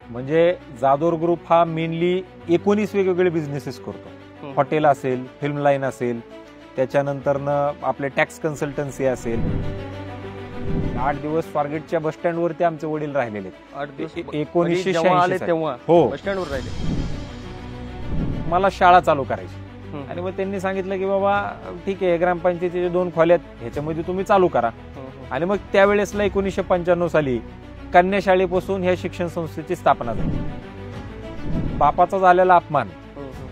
म्हणजे जाधवर ग्रुप हा मेनली 19 वेगवेगळे बिझनेसेस करतो. हॉटेल असेल, फिल्म लाईन असेल, त्याच्यानंतर आपले टॅक्स कन्सल्टन्सी असेल. 8 दिवस स्वारगेटच्या बस स्टँड वरती आमचे वडील राहिलेले. 1986 हो, बस स्टँडवर राहिले. मला शाळा चालू करायची आणि मग त्यांनी सांगितलं की बाबा ठीक आहे, ग्रामपंचायतीचे 2 खोल्यात ह्याच्यामध्ये तुम्ही चालू करा. आणि मग त्यावेळेसला 1995 साली कन्या शाळेपासून ह्या शिक्षण संस्थेची स्थापना झाली. बापाचा झालेला अपमान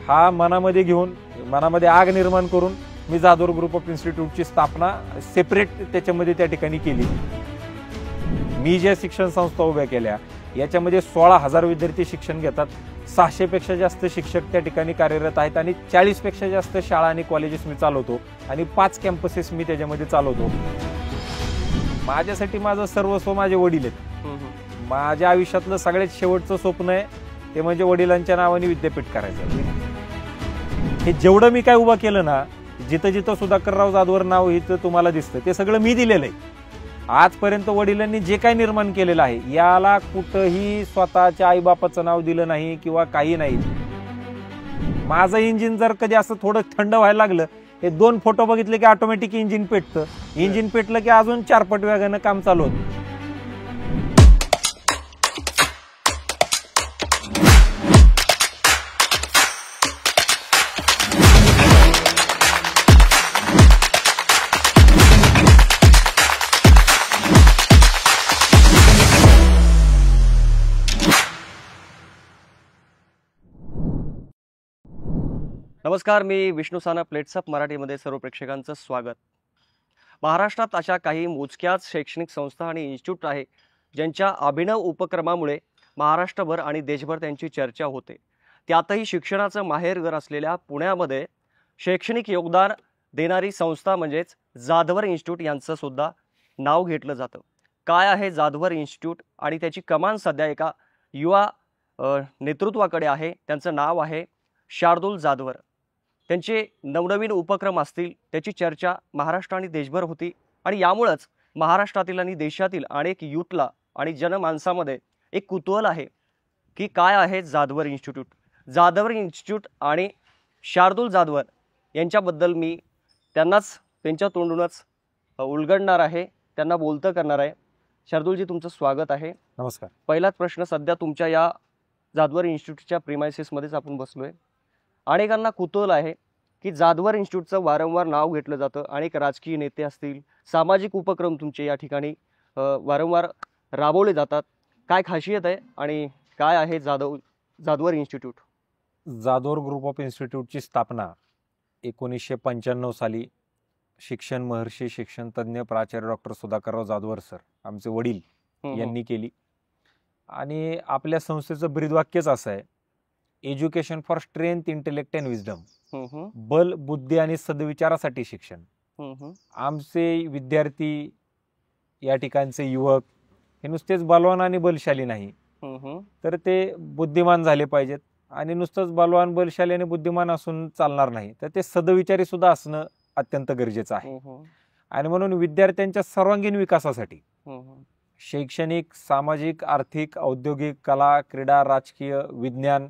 हा मनामध्ये घेऊन, मनामध्ये आग निर्माण करून मी जाधवर ग्रुप ऑफ इन्स्टिट्यूटची स्थापना सेपरेट त्याच्यामध्ये त्या ठिकाणी केली. मी ज्या शिक्षण संस्था उभ्या केल्या याच्यामध्ये 16,000 विद्यार्थी शिक्षण घेतात. 600 पेक्षा जास्त शिक्षक त्या ठिकाणी कार्यरत आहेत आणि 40 पेक्षा जास्त शाळा आणि कॉलेजेस मी चालवतो आणि 5 कॅम्पसेस मी त्याच्यामध्ये चालवतो. माझ्यासाठी माझं सर्वस्व माझे वडील आहेत. माझ्या आयुष्यातलं सगळ्यात शेवटचं स्वप्न आहे ते म्हणजे वडिलांच्या नावाने विद्यापीठ करायचं. हे जेवढं मी काय उभं केलं ना, जिथं जिथं सुधाकरराव जाधवर नाव इथं तुम्हाला दिसतं ते सगळं मी दिलेलं आहे. आजपर्यंत वडिलांनी जे काही निर्माण केलेलं आहे याला कुठंही स्वतःच्या आईबापाचं नाव दिलं नाही किंवा काही नाही. माझं इंजिन जर कधी असं थोडं थंड व्हायला लागलं, हे 2 फोटो बघितले की ऑटोमॅटिक इंजिन पेटतं. इंजिन पेटलं की अजून 4 पट वेगानं काम चालू होतं. नमस्कार, मी विष्णू साना. प्लेट्सअप मराठीमध्ये सर्व प्रेक्षकांचं स्वागत. महाराष्ट्रात अशा काही मोजक्याच शैक्षणिक संस्था आणि इन्स्टिट्यूट आहे ज्यांच्या अभिनव उपक्रमामुळे महाराष्ट्रभर आणि देशभर त्यांची चर्चा होते. त्यातही शिक्षणाचं माहेरघर असलेल्या पुण्यामध्ये शैक्षणिक योगदान देणारी संस्था म्हणजेच जाधवर इन्स्टिट्यूट यांचं सुद्धा नाव घेतलं जातं. काय आहे जाधवर इन्स्टिट्यूट आणि त्याची कमान सध्या एका युवा नेतृत्वाकडे आहे. त्यांचं नाव आहे शार्दूल जाधवर. त्यांचे नवनवीन उपक्रम असतील त्याची चर्चा महाराष्ट्र आणि देशभर होती आणि यामुळेच महाराष्ट्रातील आणि देशातील अनेक युथला आणि जनमानसामध्ये एक कुतूहल आहे की काय आहे जाधवर इन्स्टिट्यूट. जाधवर इन्स्टिट्यूट आणि शार्दूल जाधवर यांच्याबद्दल मी त्यांच्या तोंडूनच उलगडणार आहे, त्यांना बोलतं करणार आहे. शार्दूलजी, तुमचं स्वागत आहे. नमस्कार. पहिलाच प्रश्न, सध्या तुमच्या या जाधवर इन्स्टिट्यूटच्या प्रिमायसेसमध्येच आपण बसलोय. अनेकांना कुतूहल आहे की जाधवर इन्स्टिट्यूटचं वारंवार नाव घेतलं जातं. अनेक राजकीय नेते असतील, सामाजिक उपक्रम तुमचे या ठिकाणी वारंवार राबवले जातात. काय खासियत आहे आणि काय आहे Jadhavar institute? Jadhavar group of इन्स्टिट्यूटची स्थापना 1995 साली शिक्षण महर्षी, शिक्षण तज्ज्ञ, प्राचार्य डॉक्टर सुधाकरराव जाधवर सर, आमचे वडील, यांनी केली. आणि आपल्या संस्थेचं ब्रीदवाक्यच असं आहे, education for strength, intellect and wisdom. बल, बुद्धी आणि सद्विचारासाठी शिक्षण. आमचे विद्यार्थी, या ठिकाणचे युवक हे नुसतेच बलवान आणि बलशाली नाही, तर ते बुद्धिमान झाले पाहिजेत. आणि नुसतंच बलवान, बलशाली आणि बुद्धिमान असून चालणार नाही, तर ते सद्विचारी सुद्धा असणं अत्यंत गरजेचं आहे. आणि म्हणून विद्यार्थ्यांच्या सर्वांगीण विकासासाठी शैक्षणिक, सामाजिक, आर्थिक, औद्योगिक, कला, क्रीडा, राजकीय, विज्ञान,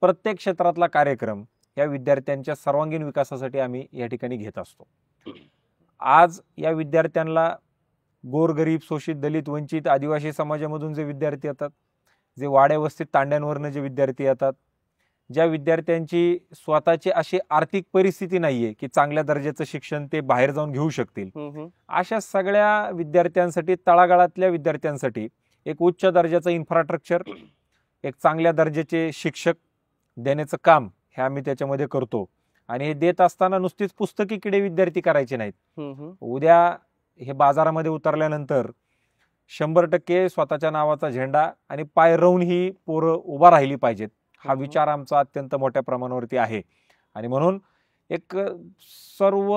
प्रत्येक क्षेत्रातला कार्यक्रम या विद्यार्थ्यांच्या सर्वांगीण विकासासाठी आम्ही या ठिकाणी घेत असतो. आज या विद्यार्थ्यांना गोरगरीब, शोषित, दलित, वंचित, आदिवासी समाजामधून जे विद्यार्थी येतात, जे वाड्या वस्तीत तांड्यांवरनं जे विद्यार्थी येतात, ज्या विद्यार्थ्यांची स्वतःची अशी आर्थिक परिस्थिती नाहीये की चांगल्या दर्जाचं शिक्षण ते बाहेर जाऊन घेऊ शकतील, अशा सगळ्या विद्यार्थ्यांसाठी, तळागाळातल्या विद्यार्थ्यांसाठी एक उच्च दर्जाचं इन्फ्रास्ट्रक्चर, एक चांगल्या दर्जाचे शिक्षक देण्याचं काम हे आम्ही त्याच्यामध्ये करतो. आणि हे देत असताना नुसतीच पुस्तकी किडे विद्यार्थी करायचे नाहीत. उद्या हे बाजारामध्ये उतरल्यानंतर 100% स्वतःच्या नावाचा झेंडा आणि पाय रोवून ही पोरं उभा राहिली पाहिजेत, हा विचार आमचा अत्यंत मोठ्या प्रमाणावरती आहे. आणि म्हणून एक सर्व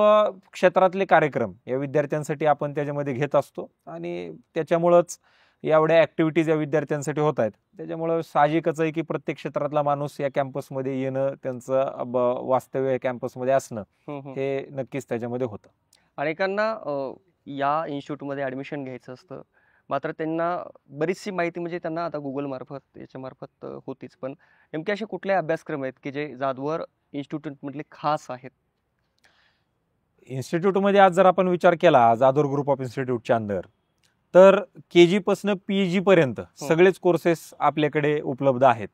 क्षेत्रातले कार्यक्रम या विद्यार्थ्यांसाठी आपण त्याच्यामध्ये घेत असतो. आणि त्याच्यामुळंच एवढ्या ऍक्टिव्हिटीज या विद्यार्थ्यांसाठी होत आहेत. त्याच्यामुळं साहजिकच आहे की प्रत्येक क्षेत्रातला माणूस या कॅम्पसमध्ये येणं, त्यांचं वास्तव्य या कॅम्पसमध्ये असणं हे नक्कीच त्याच्यामध्ये होतं. अनेकांना या इन्स्टिट्यूटमध्ये ॲडमिशन घ्यायचं असतं, मात्र त्यांना बरीचशी माहिती म्हणजे त्यांना आता गुगल मार्फत याच्यामार्फत होतीच. पण नेमके असे कुठले अभ्यासक्रम आहेत की जे जाधवर इन्स्टिट्यूटमधले खास आहेत? इन्स्टिट्यूटमध्ये आज जर आपण विचार केला जाधव ग्रुप ऑफ इन्स्टिट्यूटच्या अंदर, तर केजी पासून पीजी पर्यंत सगळेच कोर्सेस आपल्याकडे उपलब्ध आहेत.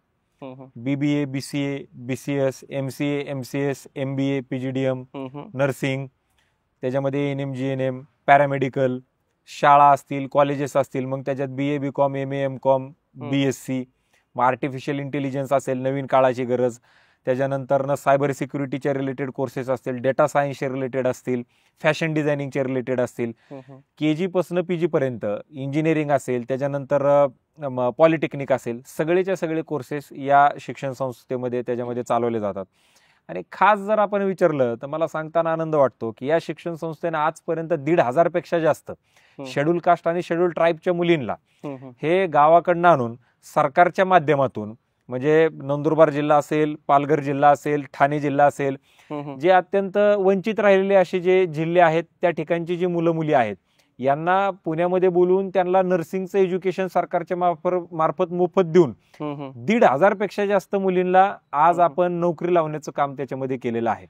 BBA, BCA, BCS, MCA, MCS, MBA, PGDM, nursing, त्याच्यामध्ये NM, GNM, पॅरामेडिकल, शाळा असतील, कॉलेजेस असतील, मग त्याच्यात BA, BCom, MA, MCom, BSc, मग आर्टिफिशियल इंटेलिजन्स असेल, नवीन काळाची गरज, त्याच्यानंतर सायबर सिक्युरिटीच्या रिलेटेड कोर्सेस असतील, डेटा सायन्सचे रिलेटेड असतील, फॅशन डिझायनिंगचे रिलेटेड असतील, केजी पासून पीजी पर्यंत इंजिनिअरिंग असेल, त्याच्यानंतर पॉलिटेक्निक असेल, सगळेच्या सगळे कोर्सेस या शिक्षण संस्थेमध्ये त्याच्यामध्ये चालवले जातात. आणि खास जर आपण विचारलं तर मला सांगताना आनंद वाटतो की या शिक्षण संस्थेने आजपर्यंत 1,500 पेक्षा जास्त शेड्यूल कास्ट आणि शेड्यूल ट्राईबच्या मुलींना हे गावाकडनं आणून सरकारच्या माध्यमातून, म्हणजे नंदुरबार जिल्हा असेल, पालघर जिल्हा असेल, ठाणे जिल्हा असेल, जे अत्यंत वंचित राहिलेले असे जे जिल्हे आहेत त्या ठिकाणची जी मुलं मुली आहेत यांना पुण्यामध्ये बोलवून त्यांना नर्सिंगचं एज्युकेशन सरकारच्या मार्फत मोफत देऊन 1,500 पेक्षा जास्त मुलींना आज आपण नोकरी लावण्याचं काम त्याच्यामध्ये केलेलं आहे.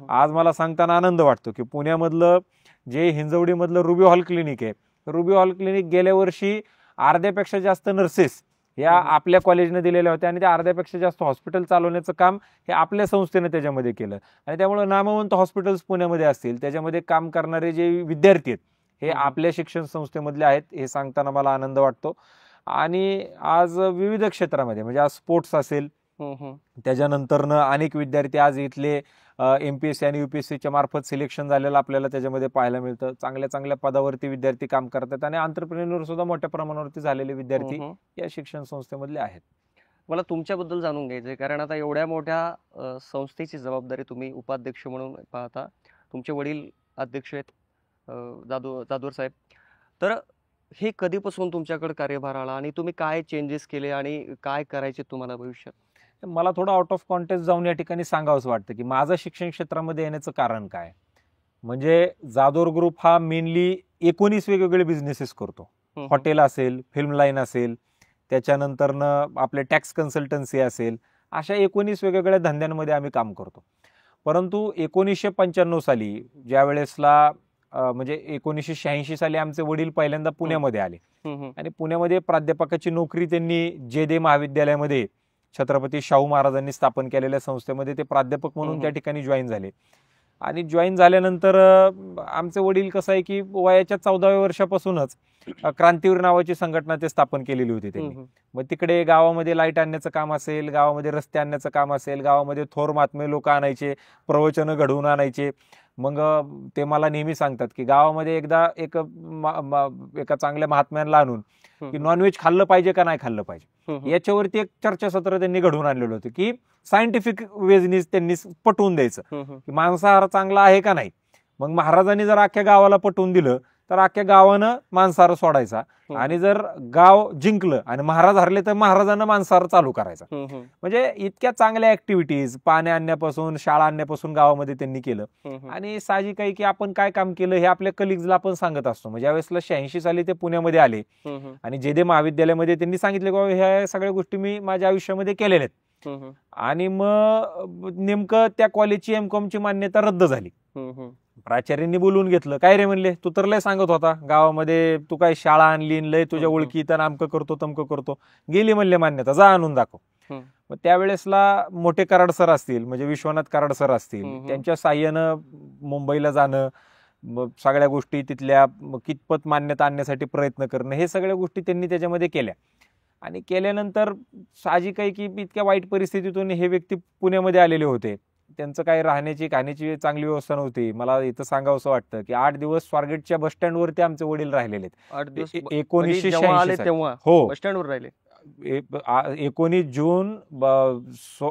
आज मला सांगताना आनंद वाटतो की पुण्यामधलं जे हिंजवडीमधलं रुबी हॉल क्लिनिक आहे, रुबी हॉल क्लिनिक गेल्या वर्षी अर्ध्यापेक्षा जास्त नर्सेस या आपल्या कॉलेजने दिलेल्या होत्या आणि त्या अर्ध्यापेक्षा जास्त हॉस्पिटल चालवण्याचं काम हे आपल्या संस्थेने त्याच्यामध्ये केलं. आणि त्यामुळे नामवंत हॉस्पिटल्स पुण्यामध्ये असतील, त्याच्यामध्ये काम करणारे जे विद्यार्थी आहेत हे आपल्या शिक्षण संस्थेमधले आहेत हे सांगताना मला आनंद वाटतो. आणि आज विविध क्षेत्रामध्ये म्हणजे आज स्पोर्ट्स असेल, त्याच्यानंतर अनेक विद्यार्थी आज इथले MPSC आणि UPSCच्या मार्फत सिलेक्शन झालेलं आपल्याला त्याच्यामध्ये पाहायला मिळतं. चांगल्या चांगल्या पदावरती विद्यार्थी काम करतात आणि एंटरप्रेन्योर सुद्धा मोठ्या प्रमाणावरती झालेले विद्यार्थी या शिक्षण संस्थेमधले आहेत. मला तुमच्याबद्दल जाणून घ्यायचंय, कारण आता एवढ्या मोठ्या संस्थेची जबाबदारी तुम्ही उपाध्यक्ष म्हणून पाहता, तुमचे वडील अध्यक्ष आहेत जाधवर साहेब. तर हे कधीपासून तुमच्याकडे कार्यभार आला आणि तुम्ही काय चेंजेस केले आणि काय करायचे तुम्हाला भविष्यात? मला थोडं आउट ऑफ कॉन्टेक्स्ट जाऊन या ठिकाणी सांगावंच वाटतं की माझं शिक्षण क्षेत्रामध्ये येण्याचं कारण काय. म्हणजे जाधव ग्रुप हा मेनली 19 वेगवेगळे बिझनेसेस करतो. हॉटेल असेल, फिल्म लाईन असेल, त्याच्यानंतर आपले टॅक्स कन्सल्टन्सी असेल, अशा 19 वेगवेगळ्या धंद्यांमध्ये आम्ही काम करतो. परंतु 1995 साली ज्या वेळेसला म्हणजे 1986 साली आमचे वडील पहिल्यांदा पुण्यामध्ये आले आणि पुण्यामध्ये प्राध्यापकाची नोकरी त्यांनी JD महाविद्यालयामध्ये छत्रपती शाहू महाराजांनी स्थापन केलेल्या संस्थेमध्ये ते प्राध्यापक म्हणून त्या ठिकाणी जॉईन झाले. आणि जॉईन झाल्यानंतर आमचे वडील कसं आहे की वयाच्या 14व्या वर्षापासूनच क्रांतीवीर नावाची संघटना ते स्थापन केलेली होती त्यांनी. मग तिकडे गावामध्ये लाईट आणण्याचं काम असेल, गावामध्ये रस्ते आणण्याचं काम असेल, गावामध्ये थोर महात्मे लोक आणायचे, प्रवचनं घडवून आणायचे. मग ते मला नेहमी सांगतात की गावामध्ये एकदा एका चांगल्या महात्म्यांना आणून की नॉनव्हेज खाल्लं पाहिजे का नाही खाल्लं पाहिजे याच्यावरती एक चर्चासत्र त्यांनी घडवून आणलेलं होतं की सायंटिफिक वेजनी त्यांनी पटवून द्यायचं की मांसाहार चांगला आहे का नाही. मग महाराजांनी जर अख्ख्या गावाला पटवून दिलं तर अख्ख्या गावानं मांसाहार सोडायचा आणि जर गाव जिंकलं आणि महाराज हरले तर महाराजांना मांसाहार चालू करायचा. म्हणजे इतक्या चांगल्या ऍक्टिव्हिटीज पाणी आणण्यापासून शाळा आणण्यापासून गावामध्ये त्यांनी केलं. आणि साहजिक आहे की आपण काय काम केलं हे आपल्या कलिग्सला आपण सांगत असतो. म्हणजे यावेळेसला 86 साली ते पुण्यामध्ये आले आणि JD महाविद्यालयामध्ये त्यांनी सांगितले की ह्या सगळ्या गोष्टी मी माझ्या आयुष्यामध्ये केलेल्या आहेत. आणि मग नेमकं त्या कॉलेजची MCOM ची मान्यता रद्द झाली. प्राचार्यांनी बोलवून घेतलं, काय रे म्हणले तू तर लय सांगत होता गावामध्ये, तू काय शाळा आणली, लय तुझ्या ओळखी तर आमकं करतो तमकं करतो, गेली म्हणले मान्यता, जा आणून दाखव. मग त्यावेळेसला मोठे कराड सर असतील, म्हणजे विश्वनाथ कराड सर असतील, त्यांच्या साह्यानं मुंबईला जाणं, सगळ्या गोष्टी तिथल्या कितपत मान्यता आणण्यासाठी प्रयत्न करणं, हे सगळ्या गोष्टी त्यांनी त्याच्यामध्ये केल्या. आणि केल्यानंतर साहजिक आहे की इतक्या वाईट परिस्थितीतून हे व्यक्ती पुण्यामध्ये आलेले होते. त्यांचं काही राहण्याची खाण्याची चांगली व्यवस्था नव्हती. मला इथं सांगावंसं वाटतं की 8 दिवस स्वारगेटच्या बस स्टँडवरती आमचे वडील राहिलेले आहेत. 1986 हो बस स्टँडवर राहिले. 19 जून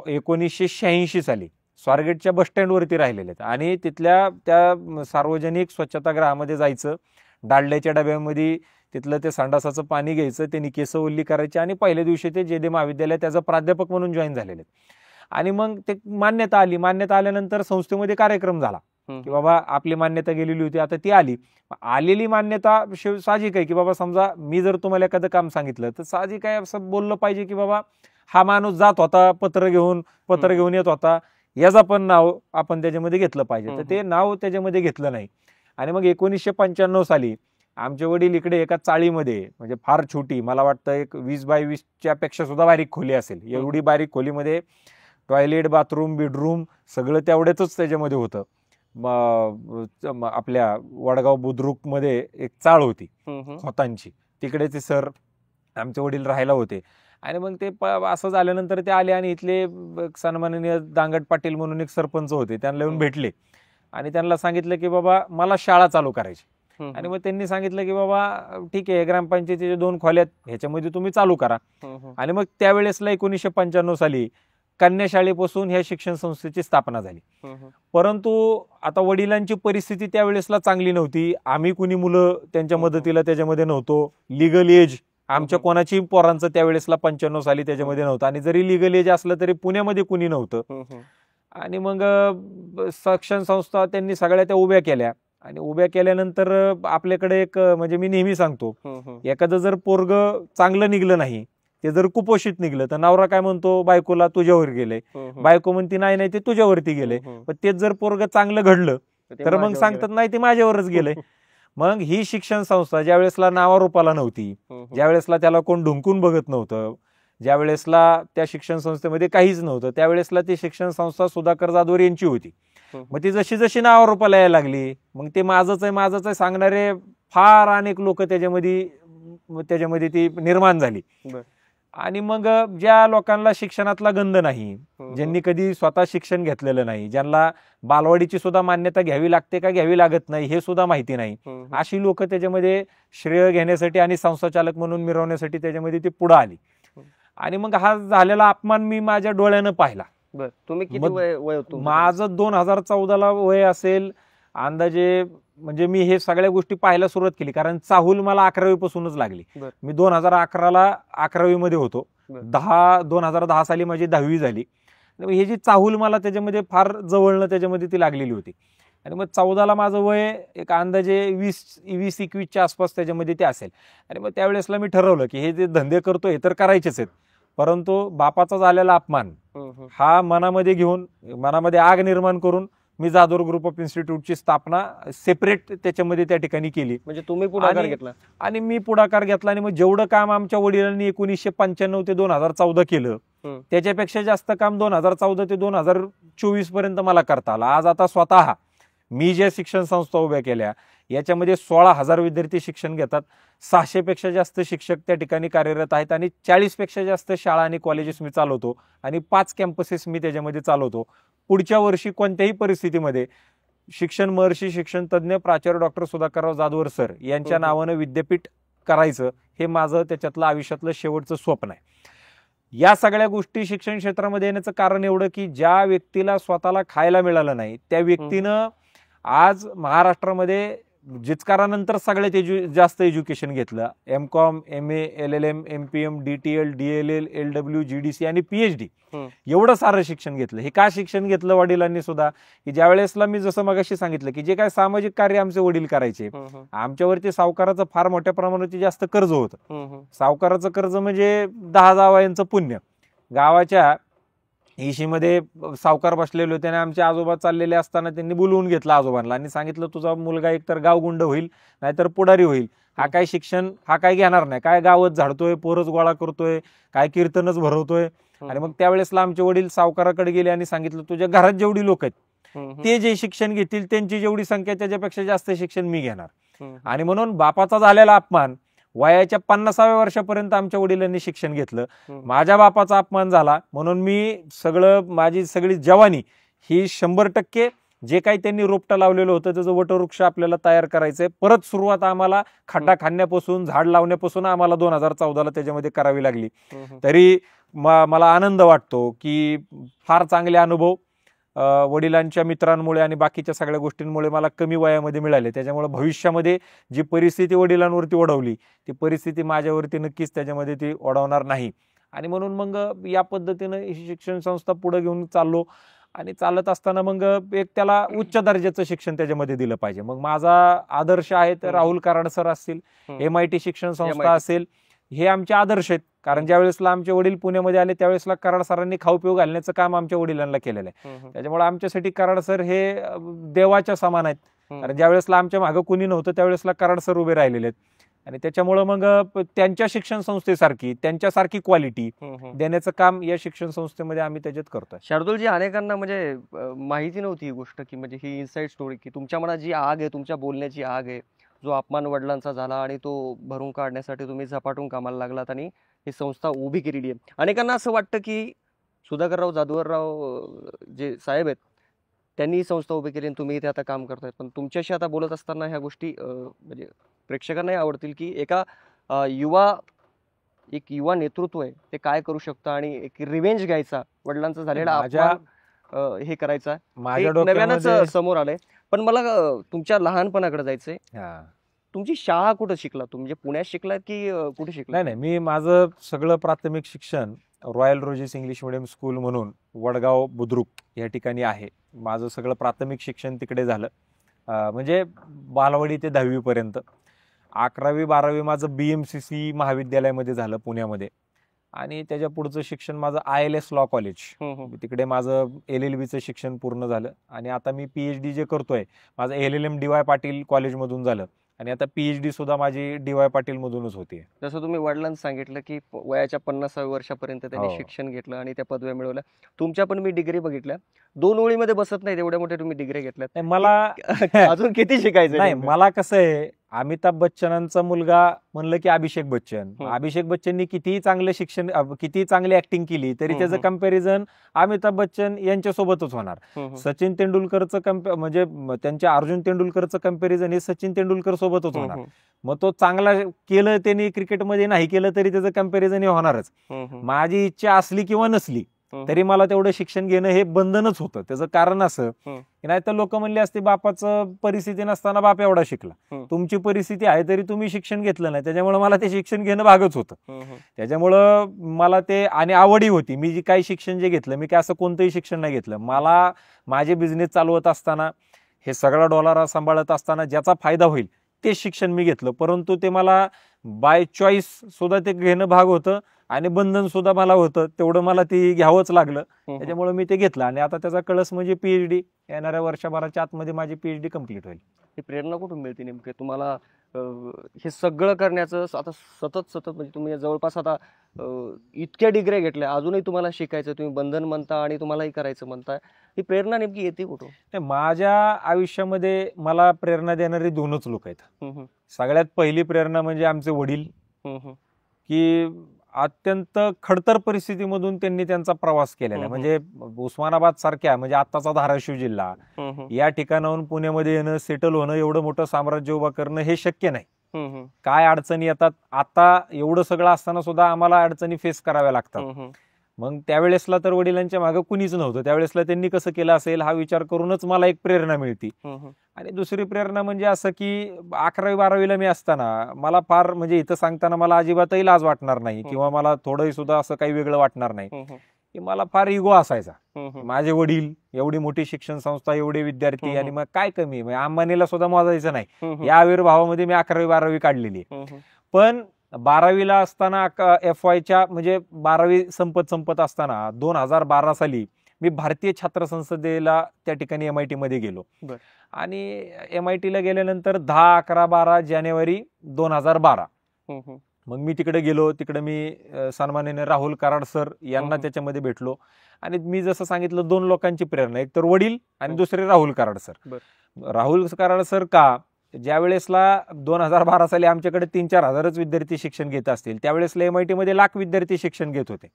1986 साली स्वारगेटच्या बस स्टँडवरती राहिलेले आहेत. आणि तिथल्या त्या सार्वजनिक स्वच्छतागृहामध्ये जायचं, डालड्याच्या डब्यामध्ये तिथलं ते संडासाचं पाणी घ्यायचं, त्यांनी केसवल्ली करायची आणि पहिल्या दिवशी ते JD महाविद्यालयात त्याचा प्राध्यापक म्हणून जॉईन झालेले. आणि मग ते मान्यता आली. मान्यता आल्यानंतर संस्थेमध्ये कार्यक्रम झाला की बाबा आपली मान्यता गेलेली होती, आता ती आली. आलेली मान्यता साहजिक आहे की बाबा समजा मी जर तुम्हाला एखादं काम सांगितलं तर साहजिक आहे असं बोललं पाहिजे की बाबा हा माणूस जात होता पत्र घेऊन येत होता, याचं पण नाव आपण त्याच्यामध्ये घेतलं पाहिजे. तर ते नाव त्याच्यामध्ये घेतलं नाही. आणि मग 1995 साली आमचे वडील इकडे एका चाळीमध्ये, म्हणजे फार छोटी, मला वाटतं एक 20 बाय 20च्या पेक्षा सुद्धा बारीक खोली असेल, एवढी बारीक खोलीमध्ये टॉयलेट, बाथरूम, बेडरूम सगळं तेवढ्याच त्याच्यामध्ये होतं. आपल्या वडगाव बुद्रुक मध्ये एक चाळ होती खोतांची, तिकडे ते सर आमचे वडील राहायला होते. आणि मग ते असं झाल्यानंतर ते आले आणि इथले सन्माननीय दांगट पाटील म्हणून एक सरपंच होते, त्यांना येऊन भेटले आणि त्यांना सांगितलं की बाबा मला शाळा चालू करायची. आणि मग त्यांनी सांगितलं की बाबा ठीक आहे, ग्रामपंचायतीच्या 2 खोल्यात ह्याच्यामध्ये तुम्ही चालू करा. आणि मग त्यावेळेसला 1995 साली कन्याशाळेपासून ह्या शिक्षण संस्थेची स्थापना झाली. परंतु आता वडिलांची परिस्थिती त्यावेळेसला चांगली नव्हती, आम्ही कुणी मुलं त्यांच्या मदतीला त्याच्यामध्ये नव्हतो, लिगल एज आमच्या कोणाची पोरांचं त्यावेळेसला 95 साली त्याच्यामध्ये नव्हतं, आणि जरी लिगल एज असलं तरी पुण्यामध्ये कुणी नव्हतं. आणि मग शिक्षण संस्था त्यांनी सगळ्या त्या उभ्या केल्या. आणि उभ्या केल्यानंतर आपल्याकडे एक, म्हणजे मी नेहमी सांगतो, एखादं जर पोरग चांगलं निघलं नाही, ते जर कुपोषित निघलं तर नवरा काय म्हणतो, बायकोला तुझ्यावर गेलंय, बायको म्हणती नाही ते तुझ्यावरती गेलंय. पण तेच जर पोरग चांगलं घडलं तर मग सांगतात नाही ते माझ्यावरच गेलंय. मग ही शिक्षण संस्था ज्या वेळेसला नावारूपाला नव्हती, ज्या वेळेसला त्याला कोण ढुंकून बघत नव्हतं, ज्या वेळेसला त्या शिक्षण संस्थेमध्ये काहीच नव्हतं, त्यावेळेसला ती शिक्षण संस्था सुधाकर जाधवर यांची होती. मग ती जशी जशी नावारूपाला यायला लागली, मग ते माझंच आहे सांगणारे फार अनेक लोक त्याच्यामध्ये ती निर्माण झाली. आणि मग ज्या लोकांना शिक्षणातला गंध नाही, ज्यांनी कधी स्वतः शिक्षण घेतलेलं नाही, ज्यांना बालवाडीची सुद्धा मान्यता घ्यावी लागते का घ्यावी लागत नाही हे सुद्धा माहिती नाही, अशी लोक त्याच्यामध्ये श्रेय घेण्यासाठी आणि संस्थाचालक म्हणून मिरवण्यासाठी त्याच्यामध्ये ती पुढे आली. आणि मग हा झालेला अपमान मी माझ्या डोळ्यानं पाहिला. तुम्ही किती वय होतं? माझं 2014ला वय असेल अंदाजे. म्हणजे मी हे सगळ्या गोष्टी पाहायला सुरुवात केली, कारण चाहूल मला 11वी पासूनच लागली. मी 2011ला 11वी मध्ये होतो. 2010 साली माझी 10वी झाली. ही जी चाहूल मला त्याच्यामध्ये फार जवळनं त्याच्यामध्ये ती लागलेली होती. आणि मग 14ला माझं वय एक अंदाजे 20-21च्या आसपास त्याच्यामध्ये ते असेल. आणि मग त्यावेळेसला मी ठरवलं की हे जे धंदे करतोय तर करायचेच आहेत, परंतु बापाचा झालेला अपमान हा मनामध्ये घेऊन, मनामध्ये आग निर्माण करून मी जाधवर ग्रुप ऑफ इन्स्टिट्यूटची स्थापना सेपरेट त्याच्यामध्ये त्या ठिकाणी केली. म्हणजे तुम्ही पुढाकार घेतला? आणि मी पुढाकार घेतला. आणि मग जेवढं काम आमच्या वडिलांनी 1995 ते 2014 केलं, त्याच्यापेक्षा जास्त काम 2014 ते 2024 पर्यंत मला करता आलं. आज आता स्वतः मी ज्या शिक्षण संस्था उभ्या केल्या याच्यामध्ये 16,000 विद्यार्थी शिक्षण घेतात, 600 पेक्षा जास्त शिक्षक त्या ठिकाणी कार्यरत आहेत, आणि 40 पेक्षा जास्त शाळा आणि कॉलेजेस मी चालवतो, आणि 5 कॅम्पसेस मी त्याच्यामध्ये चालवतो. पुढच्या वर्षी कोणत्याही परिस्थितीमध्ये शिक्षण महर्षी शिक्षण तज्ज्ञ प्राचार्य डॉक्टर सुधाकरराव जाधवर सर यांच्या नावानं विद्यापीठ करायचं हे माझं त्याच्यातलं आयुष्यातलं शेवटचं स्वप्न आहे. या सगळ्या गोष्टी शिक्षण क्षेत्रामध्ये येण्याचं कारण एवढं की ज्या व्यक्तीला स्वतःला खायला मिळालं नाही त्या व्यक्तीनं आज महाराष्ट्रामध्ये जिचकारानंतर सगळ्यात जास्त एज्युकेशन घेतलं. MCOM, MA, LLM, MPM, DTL, DLL, LW, GDC आणि PhD एवढं सारं शिक्षण घेतलं. हे का शिक्षण घेतलं वडिलांनी सुद्धा, की ज्या वेळेसला मी जसं मगाशी सांगितलं की जे काय सामाजिक कार्य आमचे वडील करायचे, आमच्यावरती सावकाराचं फार मोठ्या प्रमाणात जास्त कर्ज होतं. सावकाराचं कर्ज म्हणजे 10 जावयांचं पुण्य. गावाच्या इशीमध्ये सावकार बसलेले होते आणि आमचे आजोबा चाललेले असताना त्यांनी बोलवून घेतलं आजोबांना आणि सांगितलं तुझा मुलगा एकतर गावगुंड होईल नाहीतर पुढारी होईल, हा काय शिक्षण हा काय घेणार नाही, काय गावच झाडतोय, पोरच गोळा करतोय, काय कीर्तनच भरवतोय. आणि मग त्यावेळेसला आमचे वडील सावकाराकडे गेले आणि सांगितलं तुझ्या घरात जेवढी लोक आहेत ते जे शिक्षण घेतील त्यांची जेवढी संख्या त्याच्यापेक्षा जास्त शिक्षण मी घेणार. आणि म्हणून बापाचा झालेला अपमान वयाच्या 50व्या वर्षापर्यंत आमच्या वडिलांनी शिक्षण घेतलं. माझ्या बापाचा अपमान झाला म्हणून मी माझी सगळी जवानी ही 100% जे काही त्यांनी रोपटं लावलेलं होतं त्याचं वटवृक्ष आपल्याला तयार करायचंय. परत सुरुवात आम्हाला खड्डा खाण्यापासून झाड लावण्यापासून आम्हाला 2014ला त्याच्यामध्ये करावी लागली. तरी मला आनंद वाटतो की फार चांगले अनुभव वडिलांच्या मित्रांमुळे आणि बाकीच्या सगळ्या गोष्टींमुळे मला कमी वयामध्ये मिळाले. त्याच्यामुळे भविष्यामध्ये जी परिस्थिती वडिलांवरती ओढवली ती परिस्थिती माझ्यावरती नक्कीच त्याच्यामध्ये ती ओढवणार नाही. आणि म्हणून मग या पद्धतीनं ही शिक्षण संस्था पुढे घेऊन चाललो. आणि चालत असताना मग एक त्याला उच्च दर्जाचं शिक्षण त्याच्यामध्ये दिलं पाहिजे. मग माझा आदर्श आहे तर राहुल कराड सर असतील, MIT शिक्षण संस्था असेल, हे आमचे आदर्श आहेत. कारण ज्या वेळेसला आमचे वडील पुण्यामध्ये आले त्यावेळेसला कराड सरांनी खाऊ पिऊ घालण्याचं काम आमच्या वडिलांना केलेलं आहे. त्याच्यामुळे आमच्यासाठी कराड सर हे देवाच्या समान आहेत. कारण ज्या वेळेसला आमच्या मागं कुणी नव्हतं त्यावेळेसला कराड सर उभे राहिलेले आहेत. आणि त्याच्यामुळं मग त्यांच्या शिक्षण संस्थेसारखी त्यांच्यासारखी क्वालिटी देण्याचं काम या शिक्षण संस्थेमध्ये आम्ही त्याच्यात करतोय. शार्दूलजी, अनेकांना म्हणजे माहिती नव्हती ही गोष्ट, की म्हणजे ही इनसाइड स्टोरी, की तुमच्या मनात जी आग आहे, तुमच्या बोलण्याची आग आहे, जो अपमान वडिलांचा झाला आणि तो भरून काढण्यासाठी तुम्ही झपाटून कामाला लागलात आणि ही संस्था उभी केलेली आहे. अनेकांना असं वाटतं की सुधाकरराव जाधवराव जे साहेब आहेत त्यांनी ही संस्था उभी केली आणि तुम्ही इथे आता काम करताय. पण तुमच्याशी आता बोलत असताना ह्या गोष्टी म्हणजे प्रेक्षकांनाही आवडतील, की एक युवा नेतृत्व आहे ते काय करू शकतं आणि एक रिव्हेंज घ्यायचा वडिलांचा झालेला अपमान हे करायचा माझ्या नव्यानंच डोक्यामध्ये समोर आलंय. पण मला तुमच्या लहानपणाकडे जायचंय. तुमची शाळा कुठं शिकला? म्हणजे पुण्यात शिकलात की कुठे शिकला? नाही, मी माझं सगळं प्राथमिक शिक्षण royal roses English medium school म्हणून वडगाव बुद्रुक या ठिकाणी आहे. माझं सगळं प्राथमिक शिक्षण तिकडे झालं, म्हणजे बालवाडी ते 10वी पर्यंत. 11वी 12वी माझं BMCC महाविद्यालयामध्ये झालं पुण्यामध्ये. आणि त्याच्या पुढचं शिक्षण माझं ILS लॉ कॉलेज, तिकडे माझं LLBचं शिक्षण पूर्ण झालं. आणि आता मी PhD जे करतोय माझं LLM DY पाटील कॉलेजमधून झालं. आणि आता PhD सुद्धा माझी DY पाटील मधूनच होती. जसं तुम्ही वडिलांना सांगितलं की वयाच्या 50व्या वर्षापर्यंत त्यांनी शिक्षण घेतलं आणि त्या पदव्या मिळवल्या. तुमच्या पण मी डिग्री बघितल्या, 2 ओळीमध्ये बसत नाही एवढ्या मोठ्या तुम्ही डिग्री घेतल्यात. मला अजून किती शिकायचं? नाही, मला कसं आहे, अमिताभ बच्चनांचा मुलगा म्हणलं की अभिषेक बच्चन. अभिषेक बच्चननी कितीही चांगलं शिक्षण, कितीही चांगली ऍक्टिंग केली तरी त्याचं कंपॅरिझन अमिताभ बच्चन यांच्यासोबतच होणार. सचिन तेंडुलकरचं म्हणजे त्यांच्या अर्जुन तेंडुलकरचं कंपॅरिझन हे सचिन तेंडुलकर सोबतच होणार. मग तो चांगला केलं त्यांनी क्रिकेटमध्ये, नाही केलं तरी त्याचं कंपॅरिझन हे होणारच. माझी इच्छा असली किंवा नसली तरी मला तेवढं शिक्षण घेणं हे बंधनच होतं. त्याचं कारण असं की नाही तर लोक म्हणले असते बापाचं परिस्थिती नसताना बाप एवढा शिकला, तुमची परिस्थिती आहे तरी तुम्ही शिक्षण घेतलं नाही. त्याच्यामुळे मला ते शिक्षण घेणं भागच होतं. त्याच्यामुळं मला ते, आणि आवडी होती. मी जे काही शिक्षण जे घेतलं, मी काय असं कोणतंही शिक्षण नाही घेतलं. मला माझे बिझनेस चालवत असताना, हे सगळा डॉलर सांभाळत असताना ज्याचा फायदा होईल ते शिक्षण मी घेतलं. परंतु ते मला बाय चॉईस सुद्धा ते घेणं भाग होतं आणि बंधन सुद्धा मला होतं, तेवढं मला ते घ्यावंच लागलं. त्याच्यामुळे मी ते घेतलं. आणि आता त्याचा कळस म्हणजे PhD. येणाऱ्या वर्षभराच्या आतमध्ये माझी PhD कम्प्लीट होईल. ही प्रेरणा कुठून मिळते नेमके तुम्हाला हे सगळं करण्याचं? आता सतत म्हणजे तुम्ही जवळपास आता इतक्या डिग्र्या घेतल्या, अजूनही तुम्हाला शिकायचं, तुम्ही बंधन म्हणता आणि तुम्हालाही करायचं म्हणताय. ही प्रेरणा नेमकी येते कुठून? माझ्या आयुष्यामध्ये मला प्रेरणा देणारे 2च लोक आहेत. सगळ्यात पहिली प्रेरणा म्हणजे आमचे वडील, की अत्यंत खडतर परिस्थितीमधून त्यांनी त्यांचा प्रवास केलेला आहे. म्हणजे उस्मानाबाद सारख्या, म्हणजे आत्ताचा धाराशिव जिल्हा, या ठिकाणाहून पुण्यामध्ये येणं, सेटल होणं, एवढं मोठं साम्राज्य उभं करणं हे शक्य नाही. काय अडचणी येतात, आता एवढं सगळं असताना सुद्धा आम्हाला अडचणी फेस कराव्या लागतात. मग त्यावेळेसला तर वडिलांच्या मागे कुणीच नव्हतं. त्यावेळेसला त्यांनी कसं केलं असेल हा विचार करूनच मला एक प्रेरणा मिळते. आणि दुसरी प्रेरणा म्हणजे असं की 11वी 12वीला मी असताना मला फार, म्हणजे इथं सांगताना मला अजिबातही लाज वाटणार नाही किंवा मला थोडंही सुद्धा असं काही वेगळं वाटणार नाही, की मला फार इगो असायचा. माझे वडील, एवढी मोठी शिक्षण संस्था, एवढे विद्यार्थी, आणि मग काय कमी, अंबानीला सुद्धा मोजायचं नाही. या आविर्भावामध्ये मी 11वी 12वी काढलेली. पण 12वीला असताना FYच्या म्हणजे 12वी संपत असताना 2012 साली मी भारतीय छात्र संसदेला त्या ठिकाणी MIT मध्ये गेलो. आणि MIT ला गेल्यानंतर 10, 11, 12 जानेवारी 2012 मग मी तिकडे गेलो. तिकडे मी सन्माननीय राहुल कराड सर यांना त्याच्यामध्ये भेटलो. आणि मी जसं सांगितलं 2 लोकांची प्रेरणा, एक तर वडील आणि दुसरे राहुल कराड सर. राहुल कराड सर का, ज्या वेळेसला 2012 साली आमच्याकडे 3-4 हजारच विद्यार्थी शिक्षण घेत असतील, त्यावेळेसला MIT मध्ये लाख विद्यार्थी शिक्षण घेत होते.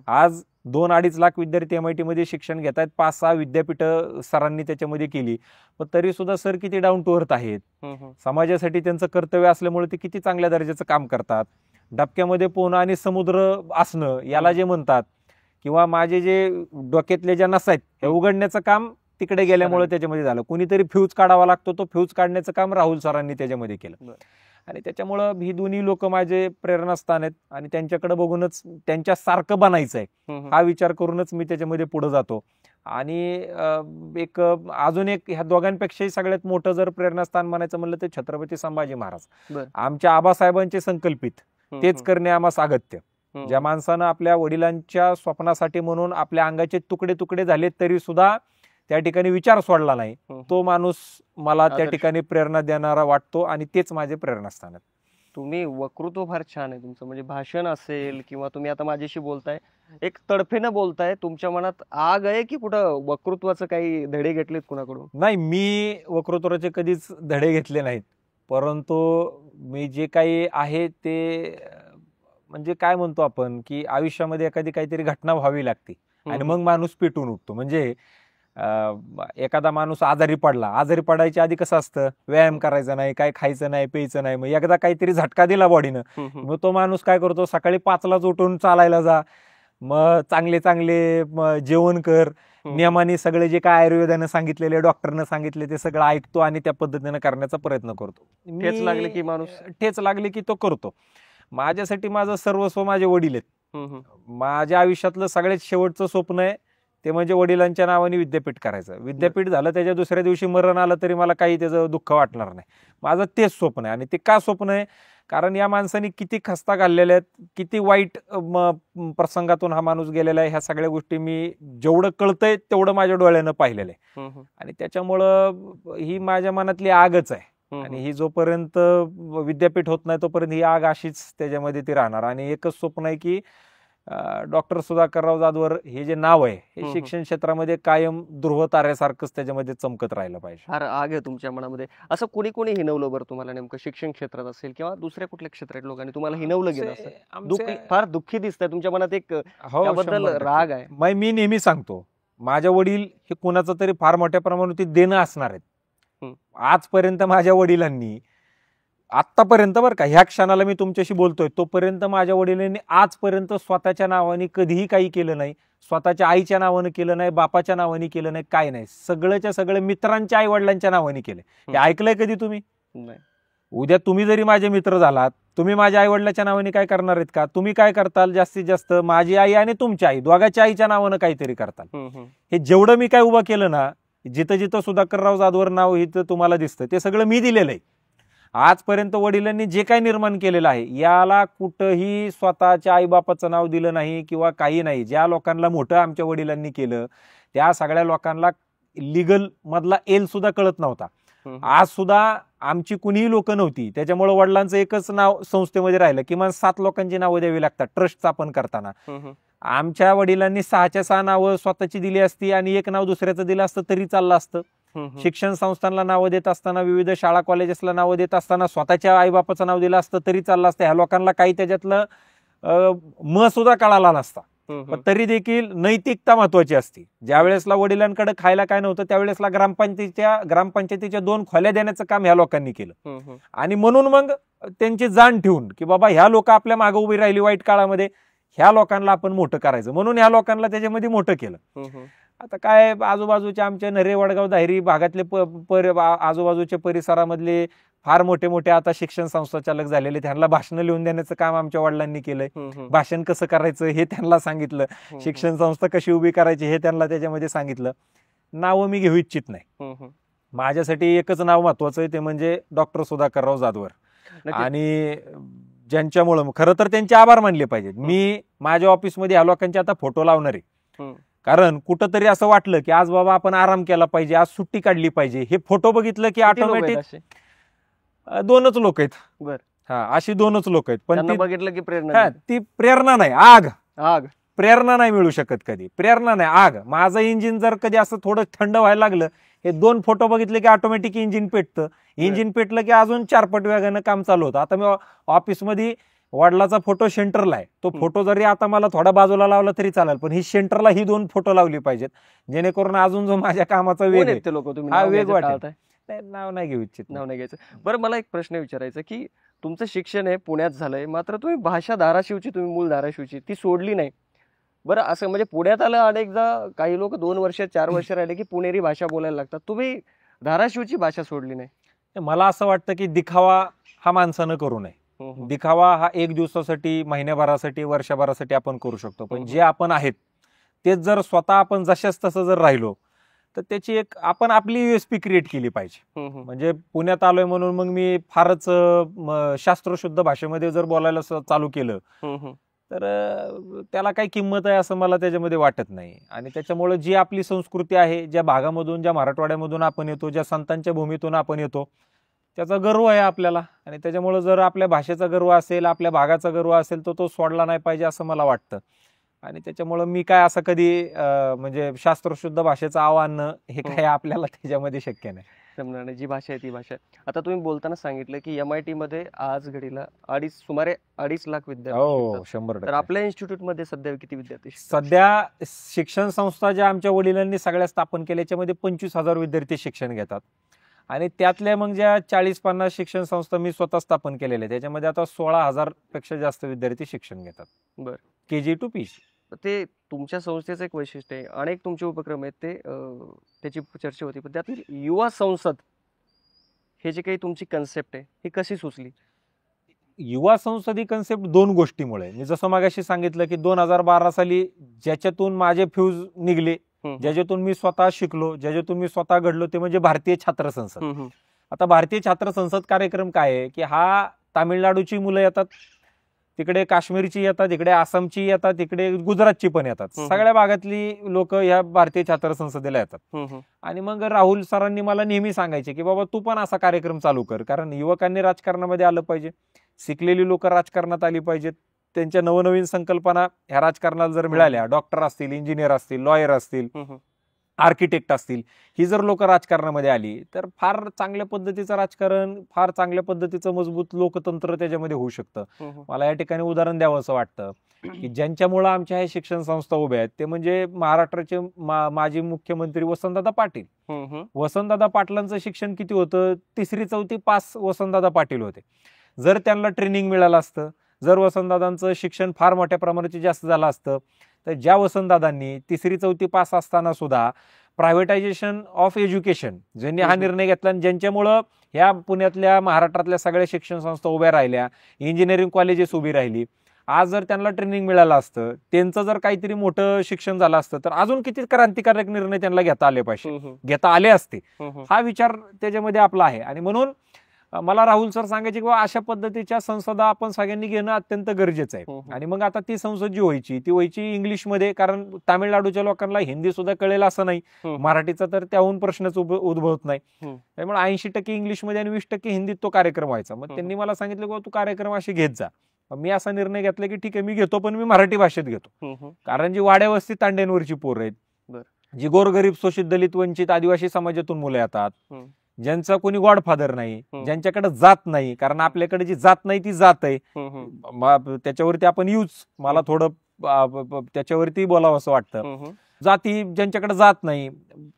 आज 2-2.5 लाख विद्यार्थी MIT मध्ये शिक्षण घेत आहेत. 5-6 विद्यापीठ सरांनी त्याच्यामध्ये केली. पण तरी सुद्धा सर किती डाऊन टू अर्थ आहेत. समाजासाठी त्यांचं कर्तव्य असल्यामुळे ते किती चांगल्या दर्जाचं काम करतात. डबक्यामध्ये पोहणं आणि समुद्र असणं याला जे म्हणतात, किंवा माझे जे डोक्यातले ज्या नस आहेत हे उघडण्याचं काम तिकडे गेल्यामुळे त्याच्यामध्ये झालं. कुणीतरी फ्यूज काढावा लागतो, तो फ्यूज काढण्याचं काम राहुल सरांनी त्याच्यामध्ये केलं. आणि त्याच्यामुळं ही दोन्ही लोक माझे प्रेरणास्थान आहेत. आणि त्यांच्याकडे बघूनच त्यांच्यासारखं बनायचं आहे हा विचार करूनच मी त्याच्यामध्ये पुढे जातो. आणि एक अजून एक ह्या दोघांपेक्षाही सगळ्यात मोठं जर प्रेरणास्थान म्हणायचं म्हणलं तर छत्रपती संभाजी महाराज. बरं. आमच्या आबासाहेबांचे संकल्पित तेच करणे आम्हास अगत्य. ज्या माणसानं आपल्या वडिलांच्या स्वप्नासाठी म्हणून आपल्या अंगाचे तुकडे तुकडे झाले तरी सुद्धा त्या ठिकाणी विचार सोडला नाही, तो माणूस मला त्या आदर्श. ठिकाणी प्रेरणा देणारा वाटतो आणि तेच माझे प्रेरणास्थान आहे. तुम्ही वक्तृत्व फार छान आहे तुमचं, म्हणजे भाषण असेल किंवा तुम्ही आता माझ्याशी बोलताय एक तडफेनं बोलताय, तुमच्या मनात आग आहे की कुठं वक्तृत्वाचं काही धडे घेतलेत कुणाकडून? नाही, मी वक्तृत्वाचे कधीच धडे घेतले नाहीत, परंतु मी जे काही आहे ते म्हणजे काय म्हणतो आपण की आयुष्यामध्ये एखादी काहीतरी घटना व्हावी लागते आणि मग माणूस पेटून उठतो. म्हणजे एखादा माणूस आजारी पडायच्या आधी कसं असतं, व्यायाम करायचा नाही, काय खायचं नाही, प्यायचं नाही, मग एकदा काहीतरी झटका दिला बॉडीनं, मग तो माणूस काय करतो, सकाळी 5लाच उठून चालायला जा, मग चांगले चांगले जेवण कर, नियमाने सगळे जे काय आयुर्वेदानं सांगितलेले, डॉक्टरनं सांगितले ते सगळं ऐकतो आणि त्या पद्धतीनं करण्याचा प्रयत्न करतो. ठेच लागले की माणूस ठेच लागले की तो करतो. माझ्यासाठी माझं सर्वस्व माझे वडील आहेत. माझ्या आयुष्यातलं सगळ्यात शेवटचं स्वप्न आहे ते म्हणजे वडिलांच्या नावाने विद्यापीठ करायचं. विद्यापीठ झालं, त्याच्या दुसऱ्या दिवशी मरण आलं तरी मला काही त्याचं दुःख वाटणार नाही. माझं तेच स्वप्न आहे. आणि ते का स्वप्न आहे, कारण या माणसाने किती खस्ता घाललेल्या आहेत, किती वाईट प्रसंगातून हा माणूस गेलेला आहे, ह्या सगळ्या गोष्टी मी जेवढं कळतंय तेवढं माझ्या डोळ्यानं पाहिलेलं आहे. आणि त्याच्यामुळं ही माझ्या मनातली आगच आहे. आणि ही जोपर्यंत विद्यापीठ होत नाही तोपर्यंत ही आग अशीच त्याच्यामध्ये ती राहणार. आणि एकच स्वप्न आहे की डॉक्टर सुधाकरराव जाधवर हे जे नाव आहे हे शिक्षण क्षेत्रामध्ये कायम ध्रुव ताऱ्यासारखंच त्याच्यामध्ये चमकत राहिलं पाहिजे. फार आग आहे तुमच्या मनामध्ये. असं कोणी कोणी हिनवलं बरं तुम्हाला, नेमकं शिक्षण क्षेत्रात असेल किंवा दुसऱ्या कुठल्या क्षेत्रात लोकांनी तुम्हाला हिनवलं गेलं असं? फार दुःखी दिसतंय तुमच्या मनात, एक त्याबद्दल राग आहे. मी नेहमी सांगतो, माझ्या वडील हे कुणाचं तरी फार मोठ्या प्रमाणात देणं असणार आहेत. आजपर्यंत माझ्या वडिलांनी, आतापर्यंत बरं का, ह्या क्षणाला मी तुमच्याशी बोलतोय तोपर्यंत माझ्या वडिलांनी आजपर्यंत स्वतःच्या नावाने कधीही काही केलं नाही. स्वतःच्या आईच्या नावानं केलं नाही, बापाच्या नावाने केलं नाही, काय नाही. सगळ्याच्या सगळं मित्रांच्या आई वडिलांच्या नावाने केले. हे ऐकलंय कधी तुम्ही? नाही. उद्या तुम्ही जरी माझे मित्र झालात, तुम्ही माझ्या आई वडिलाच्या नावाने काय करणार आहेत का? तुम्ही काय करताल जास्तीत जास्त, माझी आई आणि तुमची आई दोघांच्या आईच्या नावानं काहीतरी करताल. हे जेवढं मी काय उभं केलं ना, जिथं जिथं सुधाकरराव जाधवर नाव इथं तुम्हाला दिसतं ते सगळं मी दिलेलं आहे. आजपर्यंत वडिलांनी जे काही निर्माण केलेलं आहे याला कुठंही स्वतःच्या आईबापाचं नाव दिलं नाही किंवा काही नाही. ज्या लोकांना मोठं आमच्या वडिलांनी केलं त्या सगळ्या लोकांना लिगल मधला एल सुद्धा कळत नव्हता. आज सुद्धा आमची कुणीही लोक नव्हती, त्याच्यामुळे वडिलांचं एकच नाव संस्थेमध्ये राहिलं. किमान 7 लोकांची नावं द्यावी लागतात ट्रस्ट आपण करताना. आमच्या वडिलांनी 6च्या 6 नावं स्वतःची दिली असती आणि एक नाव दुसऱ्याचं दिलं असतं तरी चाललं असतं. शिक्षण संस्थांना नावं देत असताना, विविध शाळा कॉलेजेसला नावं देत असताना स्वतःच्या आईबापाचं नाव दिलं असतं तरी चाललं असतं. ह्या लोकांना काही त्याच्यातलं म सुद्धा कळाला नसता. पण तरी देखील नैतिकता महत्वाची असते. ज्या वेळेसला वडिलांकडे खायला काय नव्हतं त्यावेळेसला ग्रामपंचायतीच्या 2 खोल्या देण्याचं काम ह्या लोकांनी केलं. आणि म्हणून मग त्यांची जाण ठेवून की बाबा ह्या लोक आपल्या मागे उभी राहिली वाईट काळामध्ये, ह्या लोकांना आपण मोठं करायचं, म्हणून ह्या लोकांना त्याच्यामध्ये मोठं केलं. आता काय, आजूबाजूच्या आमच्या नरे, वडगाव, दाहेरी भागातले आजूबाजूच्या परिसरामधले फार मोठे मोठे आता शिक्षण संस्थाचालक झालेले, त्यांना भाषण लिहून देण्याचं काम आमच्या वडिलांनी केलंय. भाषण कसं करायचं हे त्यांना सांगितलं, शिक्षण संस्था कशी उभी करायची हे त्यांना त्याच्यामध्ये सांगितलं. नावं मी घेऊ इच्छित नाही. माझ्यासाठी एकच नाव महत्वाचं आहे, ते म्हणजे डॉक्टर सुधाकरराव जाधवर. आणि ज्यांच्यामुळं खरं तर त्यांचे आभार मानले पाहिजेत. मी माझ्या ऑफिसमध्ये ह्या लोकांचे आता फोटो लावणार आहे, कारण कुठंतरी असं वाटलं की आज बाबा आपण आराम केला पाहिजे, आज सुट्टी काढली पाहिजे. हे फोटो बघितलं की ऑटोमॅटिक 2च लोक आहेत. अशी 2च लोक आहेत. पण बघितलं की प्रेरणा, ती प्रेरणा नाही, आग. प्रेरणा नाही मिळू शकत कधी, प्रेरणा नाही, आग. माझं इंजिन जर कधी असं थोडं थंड व्हायला लागलं, हे 2 फोटो बघितले की ऑटोमॅटिक इंजिन पेटतं. इंजिन पेटलं की अजून 4 पट वेगानं काम चालू होतं. आता मी ऑफिसमध्ये वडिलाचा फोटो सेंटरला आहे, तो फोटो जरी आता मला थोडा बाजूला लावला तरी चालेल, पण ही सेंटरला ही 2 फोटो लावली पाहिजेत, जेणेकरून अजून जो माझ्या कामाचा वेग आहे हा वेग वाटेल. नाव नाही घेऊ इच्छित, नाव नाही घ्यायचं. बरं, मला एक प्रश्न विचारायचा की तुमचं शिक्षण आहे पुण्यात झालंय, मात्र तुम्ही भाषा धाराशिवची, तुम्ही मूळ धाराशिवची, ती सोडली नाही. बरं, असं म्हणजे पुण्यात आलं अनेकदा काही लोक 2 वर्ष 4 वर्ष राहिले की पुणेरी भाषा बोलायला लागतात, तुम्ही धाराशिवची भाषा सोडली नाही. मला असं वाटतं की दिखावा हा माणसानं करू नये. दिखावा हा 1 दिवसासाठी, महिन्याभरासाठी, वर्षभरासाठी आपण करू शकतो, पण जे आपण आहेत तेच जर स्वतः आपण जशाच तसं जर राहिलो तर त्याची एक आपण आपली USP क्रिएट केली पाहिजे. म्हणजे पुण्यात आलोय म्हणून मग मी फारच शास्त्रशुद्ध भाषेमध्ये जर बोलायला चालू केलं तर त्याला काही किंमत आहे असं मला त्याच्यामध्ये वाटत नाही. आणि त्याच्यामुळे जी आपली संस्कृती आहे, ज्या भागामधून, ज्या मराठवाड्यामधून आपण येतो, ज्या संतांच्या भूमीतून आपण येतो, त्याचा गर्व आहे आपल्याला. आणि त्याच्यामुळे जर आपल्या भाषेचा गर्व असेल, आपल्या भागाचा गर्व असेल, तर तो सोडला नाही पाहिजे असं मला वाटतं. आणि त्याच्यामुळं मी काय असं कधी म्हणजे शास्त्रशुद्ध भाषेचं आव्हान हे काय आपल्याला त्याच्यामध्ये शक्य नाही. जमणार नाही, जी भाषा आहे ती भाषा आहे. आता तुम्ही बोलताना सांगितलं की MIT मध्ये आज घडीला सुमारे 2.5 लाख विद्यार्थी हो, शिकतात. 100%. तर आपल्या इन्स्टिट्यूट मध्ये सध्या किती विद्यार्थी शिकतात? सध्या शिक्षण संस्था ज्या आमच्या वडिलांनी सगळ्या स्थापन केल्या त्याच्यामध्ये 25,000 विद्यार्थी शिक्षण घेतात. आणि त्यातल्या मग ज्या 40-50 शिक्षण संस्था मी स्वतः स्थापन केलेल्या त्याच्यामध्ये आता 16,000 पेक्षा जास्त विद्यार्थी शिक्षण घेतात. बरं. KG to PG. ते तुमच्या संस्थेचं एक वैशिष्ट्य आहे. अनेक तुमचे उपक्रम आहेत, ते त्याची चर्चा होती. पण त्यातील युवा संसद हे जे काही तुमची कन्सेप्ट आहे, ही कशी सुचली? युवा संसद ही कन्सेप्ट 2 गोष्टीमुळे. मी जसं मागाशी सांगितलं की 2012 साली ज्याच्यातून माझे फ्यूज निघले, ज्याच्यातून मी स्वतः शिकलो, ज्याच्यातून मी स्वतः घडलो, ते म्हणजे भारतीय छात्र संसद. आता भारतीय छात्र संसद कार्यक्रम काय आहे की हा तामिळनाडूची मुलं येतात, तिकडे काश्मीरची येतात, इकडे आसामची येतात, इकडे गुजरातची पण येतात. सगळ्या भागातली लोक ह्या भारतीय छात्र संसदेला येतात. आणि मग राहुल सरांनी मला नेहमी सांगायचे की बाबा तू पण असा कार्यक्रम चालू कर, कारण युवकांनी राजकारणामध्ये आलं पाहिजे, शिकलेली लोक राजकारणात आली पाहिजेत, त्यांच्या नवनवीन संकल्पना ह्या राजकारणाला जर मिळाल्या, डॉक्टर असतील, इंजिनियर असतील, लॉयर असतील, आर्किटेक्ट असतील, ही जर लोक राजकारणामध्ये आली तर फार चांगल्या पद्धतीचं राजकारण, फार चांगल्या पद्धतीचं मजबूत लोकतंत्र त्याच्यामध्ये होऊ शकतं. मला या ठिकाणी उदाहरण द्यावं असं वाटतं की ज्यांच्यामुळे आमच्या ह्या शिक्षण संस्था उभ्या आहेत ते म्हणजे महाराष्ट्राचे माजी मुख्यमंत्री वसंतदादा पाटील. वसंतदादा पाटलांचं शिक्षण किती होतं? 3री-4थी पास वसंतदादा पाटील होते. जर त्यांना ट्रेनिंग मिळालं असतं, जर वसंतदादांचं शिक्षण फार मोठ्या प्रमाणात जास्त झालं असतं, तर ज्या वसंतदादांनी 3री-4थी पास असताना सुद्धा प्रायव्हेटायझेशन ऑफ एज्युकेशन ज्यांनी हा निर्णय घेतला आणि ज्यांच्यामुळं ह्या पुण्यातल्या, महाराष्ट्रातल्या सगळ्या शिक्षण संस्था उभ्या राहिल्या, इंजिनिअरिंग कॉलेजेस उभी राहिली, आज जर त्यांना ट्रेनिंग मिळालं असतं, त्यांचं जर काहीतरी मोठं शिक्षण झालं असतं तर अजून किती क्रांतिकारक निर्णय त्यांना घेता आले पाहिजे, घेता आले असते. हा विचार त्याच्यामध्ये आपला आहे. आणि म्हणून मला राहुल सर सांगायचे की अशा पद्धतीच्या संसदा आपण सगळ्यांनी घेणं अत्यंत गरजेचं आहे. आणि मग आता ती संसद जी व्हायची ती व्हायची इंग्लिशमध्ये, कारण तामिळनाडूच्या लोकांना हिंदी सुद्धा कळेल असं नाही, मराठीचा तर त्याहून प्रश्नच उद्भवत नाही. त्यामुळे 80% इंग्लिशमध्ये आणि 20% हिंदीत तो कार्यक्रम व्हायचा. मग त्यांनी मला सांगितलं की तू कार्यक्रम असे घेत जा. मी असा निर्णय घेतला की ठीक आहे मी घेतो, पण मी मराठी भाषेत घेतो. कारण जी वाड्यावस्ती तांड्यांवरची पोरं आहेत, जी गोरगरीब, शोषित, दलित, वंचित, आदिवासी समाजातून मुलं येतात, ज्यांचा कोणी गॉडफादर नाही, ज्यांच्याकडे जात नाही, कारण आपल्याकडे जी जात नाही ती जात आहे, त्याच्यावरती आपण मला थोडं त्याच्यावरती बोलावं असं वाटतं. जाती ज्यांच्याकडे जात नाही,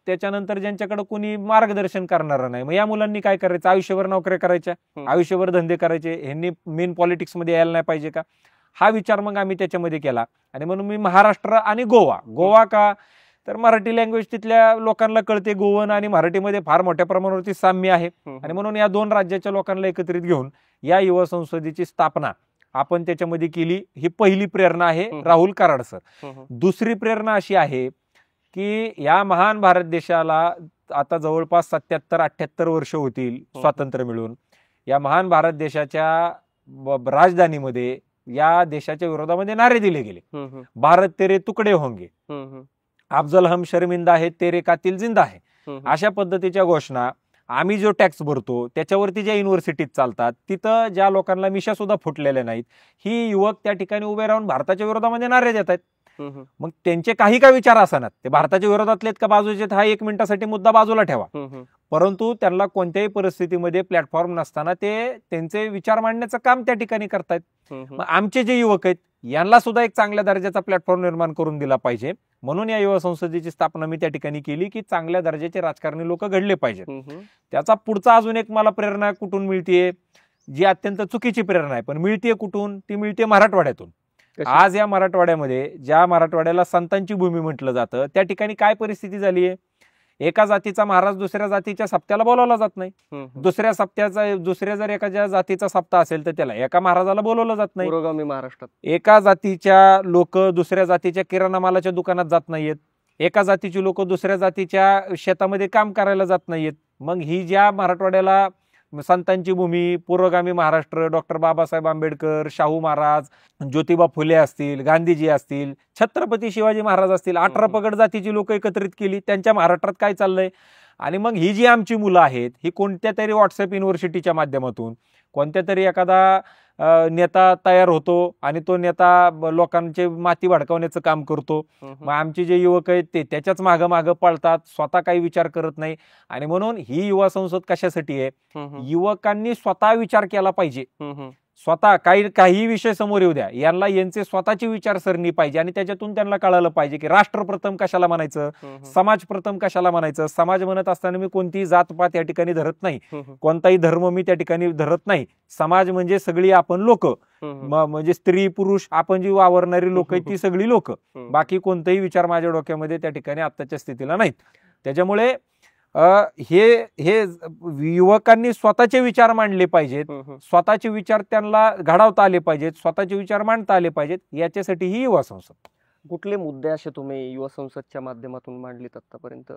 त्याच्यानंतर ज्यांच्याकडे कोणी मार्गदर्शन करणारं नाही, मग या मुलांनी काय करायचं? आयुष्यभर नोकऱ्या करायच्या, आयुष्यभर धंदे करायचे, ह्यांनी मेन पॉलिटिक्स मध्ये यायला नाही पाहिजे का? हा विचार मग आम्ही त्याच्यामध्ये केला. आणि म्हणून मी महाराष्ट्र आणि गोवा का तर मराठी लँग्वेज तिथल्या लोकांना कळते, गोवन आणि मराठीमध्ये फार मोठ्या प्रमाणावरती साम्य आहे. आणि म्हणून या 2 राज्याच्या लोकांना एकत्रित घेऊन या युवा संसदेची स्थापना आपण त्याच्यामध्ये केली. ही पहिली प्रेरणा आहे राहुल कराड सर. दुसरी प्रेरणा अशी आहे की या महान भारत देशाला आता जवळपास 77-78 वर्ष होतील स्वातंत्र्य मिळून. या महान भारत देशाच्या राजधानीमध्ये या देशाच्या विरोधामध्ये नारे दिले गेले, भारत तेरे तुकडे होंगे, अफजल हम शर्मिंदा है, तेरे कातिल जिंदा है. अशा पद्धतीच्या घोषणा. आम्ही जो टॅक्स भरतो त्याच्यावरती ज्या युनिव्हर्सिटीत चालतात, तिथं ज्या लोकांना मिशा सुद्धा फुटलेल्या नाहीत, ही युवक त्या ठिकाणी उभे राहून भारताच्या विरोधामध्ये नारे देत आहेत. मग त्यांचे काही का विचार असणार, ते भारताच्या विरोधातले का बाजूचे, हा 1 मिनिटासाठी मुद्दा बाजूला ठेवा, परंतु त्यांना कोणत्याही परिस्थितीमध्ये प्लॅटफॉर्म नसताना ते त्यांचे विचार मांडण्याचं काम त्या ठिकाणी करतायत. मग आमचे जे युवक आहेत यांना सुद्धा एक चांगल्या दर्जाचा प्लॅटफॉर्म निर्माण करून दिला पाहिजे. म्हणून या युवा संसदेची स्थापना मी त्या ठिकाणी केली की चांगल्या दर्जाचे राजकारणी लोक घडले पाहिजेत. त्याचा पुढचा अजून एक मला प्रेरणा कुठून मिळतीये, जी अत्यंत चुकीची प्रेरणा आहे, पण मिळतीये कुठून? ती मिळते मराठवाड्यातून. आज या मराठवाड्यामध्ये, ज्या मराठवाड्याला संतांची भूमी म्हटलं जातं, त्या ठिकाणी काय परिस्थिती झाली आहे एका जातीचा महाराज दुसऱ्या जातीच्या सप्त्याला बोलावला जात नाही. दुसऱ्या जर एखाद्या जातीचा सप्ताह असेल तर त्याला एका महाराजाला बोलवलं जात नाही. पुरोगामी महाराष्ट्रात एका जातीच्या लोक दुसऱ्या जातीच्या किराणा मालाच्या दुकानात जात नाहीयेत. एका जातीची लोक दुसऱ्या जातीच्या शेतामध्ये काम करायला जात नाहीयेत. मग ही ज्या मराठवाड्याला संतांची भूमी, पुरोगामी महाराष्ट्र, डॉक्टर बाबासाहेब आंबेडकर, शाहू महाराज, ज्योतिबा फुले असतील, गांधीजी असतील, छत्रपती शिवाजी महाराज असतील, 18 पगड जातीची लोक एकत्रित केली, त्यांच्या महाराष्ट्रात काय चाललंय. आणि मग ही जी आमची मुलं आहेत ही कोणत्या तरी व्हॉट्सअप युनिव्हर्सिटीच्या माध्यमातून कोणत्या तरी एखादा नेता तयार होतो आणि तो नेता लोकांचे माती भडकावण्याचं काम करतो. मग आमचे जे युवक आहेत ते त्याच्याच मागं मागं पळतात, स्वतः काही विचार करत नाही. आणि म्हणून ही युवा संसद कशासाठी आहे, युवकांनी स्वतः विचार केला पाहिजे. स्वतः काही विषय समोर येऊ द्या, यांना यांचे स्वतःची विचारसरणी पाहिजे आणि त्याच्यातून त्यांना कळालं पाहिजे की राष्ट्र प्रथम कशाला म्हणायचं, समाज प्रथम कशाला म्हणायचं. समाज म्हणत असताना मी कोणतीही जातपात या ठिकाणी धरत नाही, कोणताही धर्म मी त्या ठिकाणी धरत नाही. समाज म्हणजे सगळी आपण लोक, म्हणजे स्त्री पुरुष आपण जी वावरणारी लोक आहेत ती सगळी लोक. बाकी कोणताही विचार माझ्या डोक्यामध्ये त्या ठिकाणी आत्ताच्या स्थितीला नाहीत. त्याच्यामुळे हे युवकांनी स्वतःचे विचार मांडले पाहिजेत, स्वतःचे विचार त्यांना घडवता आले पाहिजेत, स्वतःचे विचार मांडता आले पाहिजेत. याच्यासाठी ही युवा संसद. कुठले मुद्दे असे तुम्ही युवा संसदच्या माध्यमातून मांडलेत आतापर्यंत?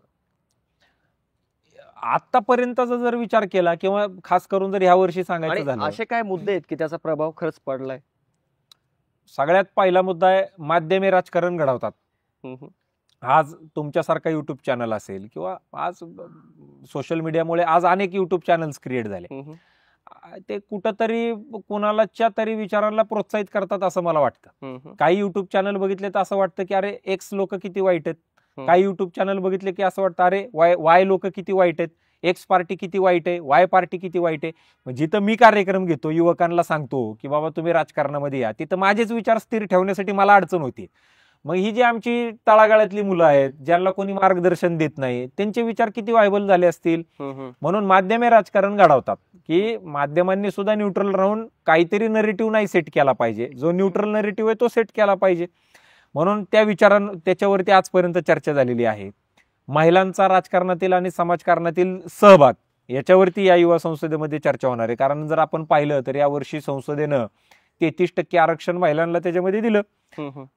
आतापर्यंतचा जर विचार केला किंवा खास करून जर ह्या वर्षी सांगायचं झालं, असे काय मुद्दे आहेत की त्याचा प्रभाव खरंच पडलाय? सगळ्यात पहिला मुद्दा आहे माध्यमे राजकारण घडवतात. आज तुमच्यासारखा युट्यूब चॅनल असेल किंवा आज सोशल मीडियामुळे आज अनेक युट्यूब चॅनल्स क्रिएट झाले, ते कुठंतरी कोणालाच्या तरी विचारांना प्रोत्साहित करतात असं मला वाटतं. काही युट्यूब चॅनल बघितले तर असं वाटतं की अरे एक्स लोक किती वाईट आहेत, काही युट्यूब चॅनल बघितले की असं वाटतं अरे वाय लोक किती वाईट आहेत, एक्स पार्टी किती वाईट आहे, वाय पार्टी किती वाईट आहे. जिथं मी कार्यक्रम घेतो, युवकांना सांगतो की बाबा तुम्ही राजकारणामध्ये या, तिथं माझेच विचार स्थिर ठेवण्यासाठी मला अडचण होती. मग ही जी आमची तळागाळातली मुलं आहेत ज्यांना कोणी मार्गदर्शन देत नाही, त्यांचे विचार किती व्हायबल झाले असतील. म्हणून माध्यमे राजकारण घडवतात की माध्यमांनी सुद्धा न्यूट्रल राहून काहीतरी नरेटिव्ह नाही सेट केला पाहिजे, जो न्यूट्रल नरेटिव्ह आहे तो सेट केला पाहिजे. म्हणून त्याच्यावरती आजपर्यंत चर्चा झालेली आहे. महिलांचा राजकारणातील आणि समाजकारणातील सहभाग याच्यावरती या युवा संसदेमध्ये चर्चा होणार आहे. कारण जर आपण पाहिलं तर यावर्षी संसदेनं 33% आरक्षण महिलांना त्याच्यामध्ये दिलं.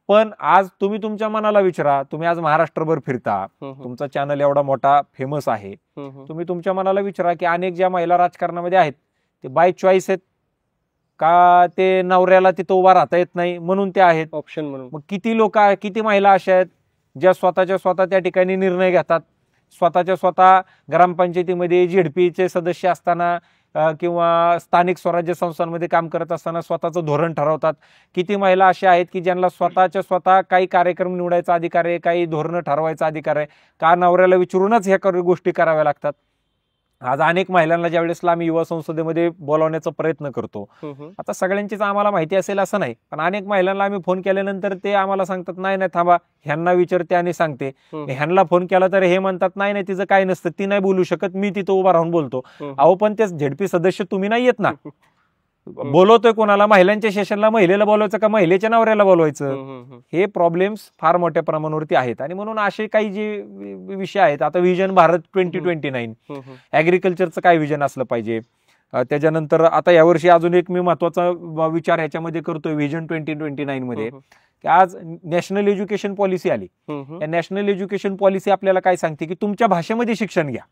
पण आज तुम्ही तुमच्या मनाला विचारा, तुम्ही आज महाराष्ट्रभर फिरता, तुमचा चॅनल एवढा मोठा फेमस आहे, तुम्ही तुमच्या मनाला विचारा की अनेक ज्या महिला राजकारणामध्ये आहेत ते बाय चॉईस आहेत का, ते नवऱ्याला तिथं उभा राहता येत नाही म्हणून ते आहेत ऑप्शन म्हणून. मग किती महिला अशा आहेत ज्या स्वतः त्या ठिकाणी निर्णय घेतात, स्वतः ग्रामपंचायतीमध्ये झेडपीचे सदस्य असताना किंवा स्थानिक स्वराज्य संस्थांमध्ये काम करत असताना स्वतःचं धोरण ठरवतात. किती महिला अशा आहेत की ज्यांना स्वतः काही कार्यक्रम निवडायचा अधिकार आहे, काही धोरणं ठरवायचा अधिकार आहे, का नवऱ्याला विचारूनच ह्या गोष्टी कराव्या लागतात. आज अनेक महिलांना ज्यावेळेस आम्ही युवा संसदेमध्ये बोलावण्याचा प्रयत्न करतो, आता सगळ्यांचीच आम्हाला माहिती असेल असं नाही, पण अनेक महिलांना आम्ही फोन केल्यानंतर ते आम्हाला सांगतात नाही थांबा ह्यांना विचारते आणि सांगते. ह्यांना फोन केला तर हे म्हणतात नाही तिचं काय नसतं, ती नाही बोलू शकत, मी तिथं उभा राहून बोलतो. अहो पण ते झेडपी सदस्य तुम्ही नाही येत ना, बोलवतोय कोणाला, महिलांच्या सेशनला महिलेला बोलवायचं का महिलेच्या नवऱ्याला बोलवायचं. हे प्रॉब्लेम्स फार मोठ्या प्रमाणावरती आहेत. आणि म्हणून असे काही जे विषय आहेत, आता विजन भारत 2029, ऍग्रिकल्चरचं काय विजन असलं पाहिजे. त्याच्यानंतर आता यावर्षी अजून एक मी महत्वाचा विचार ह्याच्यामध्ये करतोय विजन 2029 मध्ये, की आज नॅशनल एज्युकेशन पॉलिसी आली. या नॅशनल एज्युकेशन पॉलिसी आपल्याला काय सांगते की तुमच्या भाषेमध्ये शिक्षण घ्या.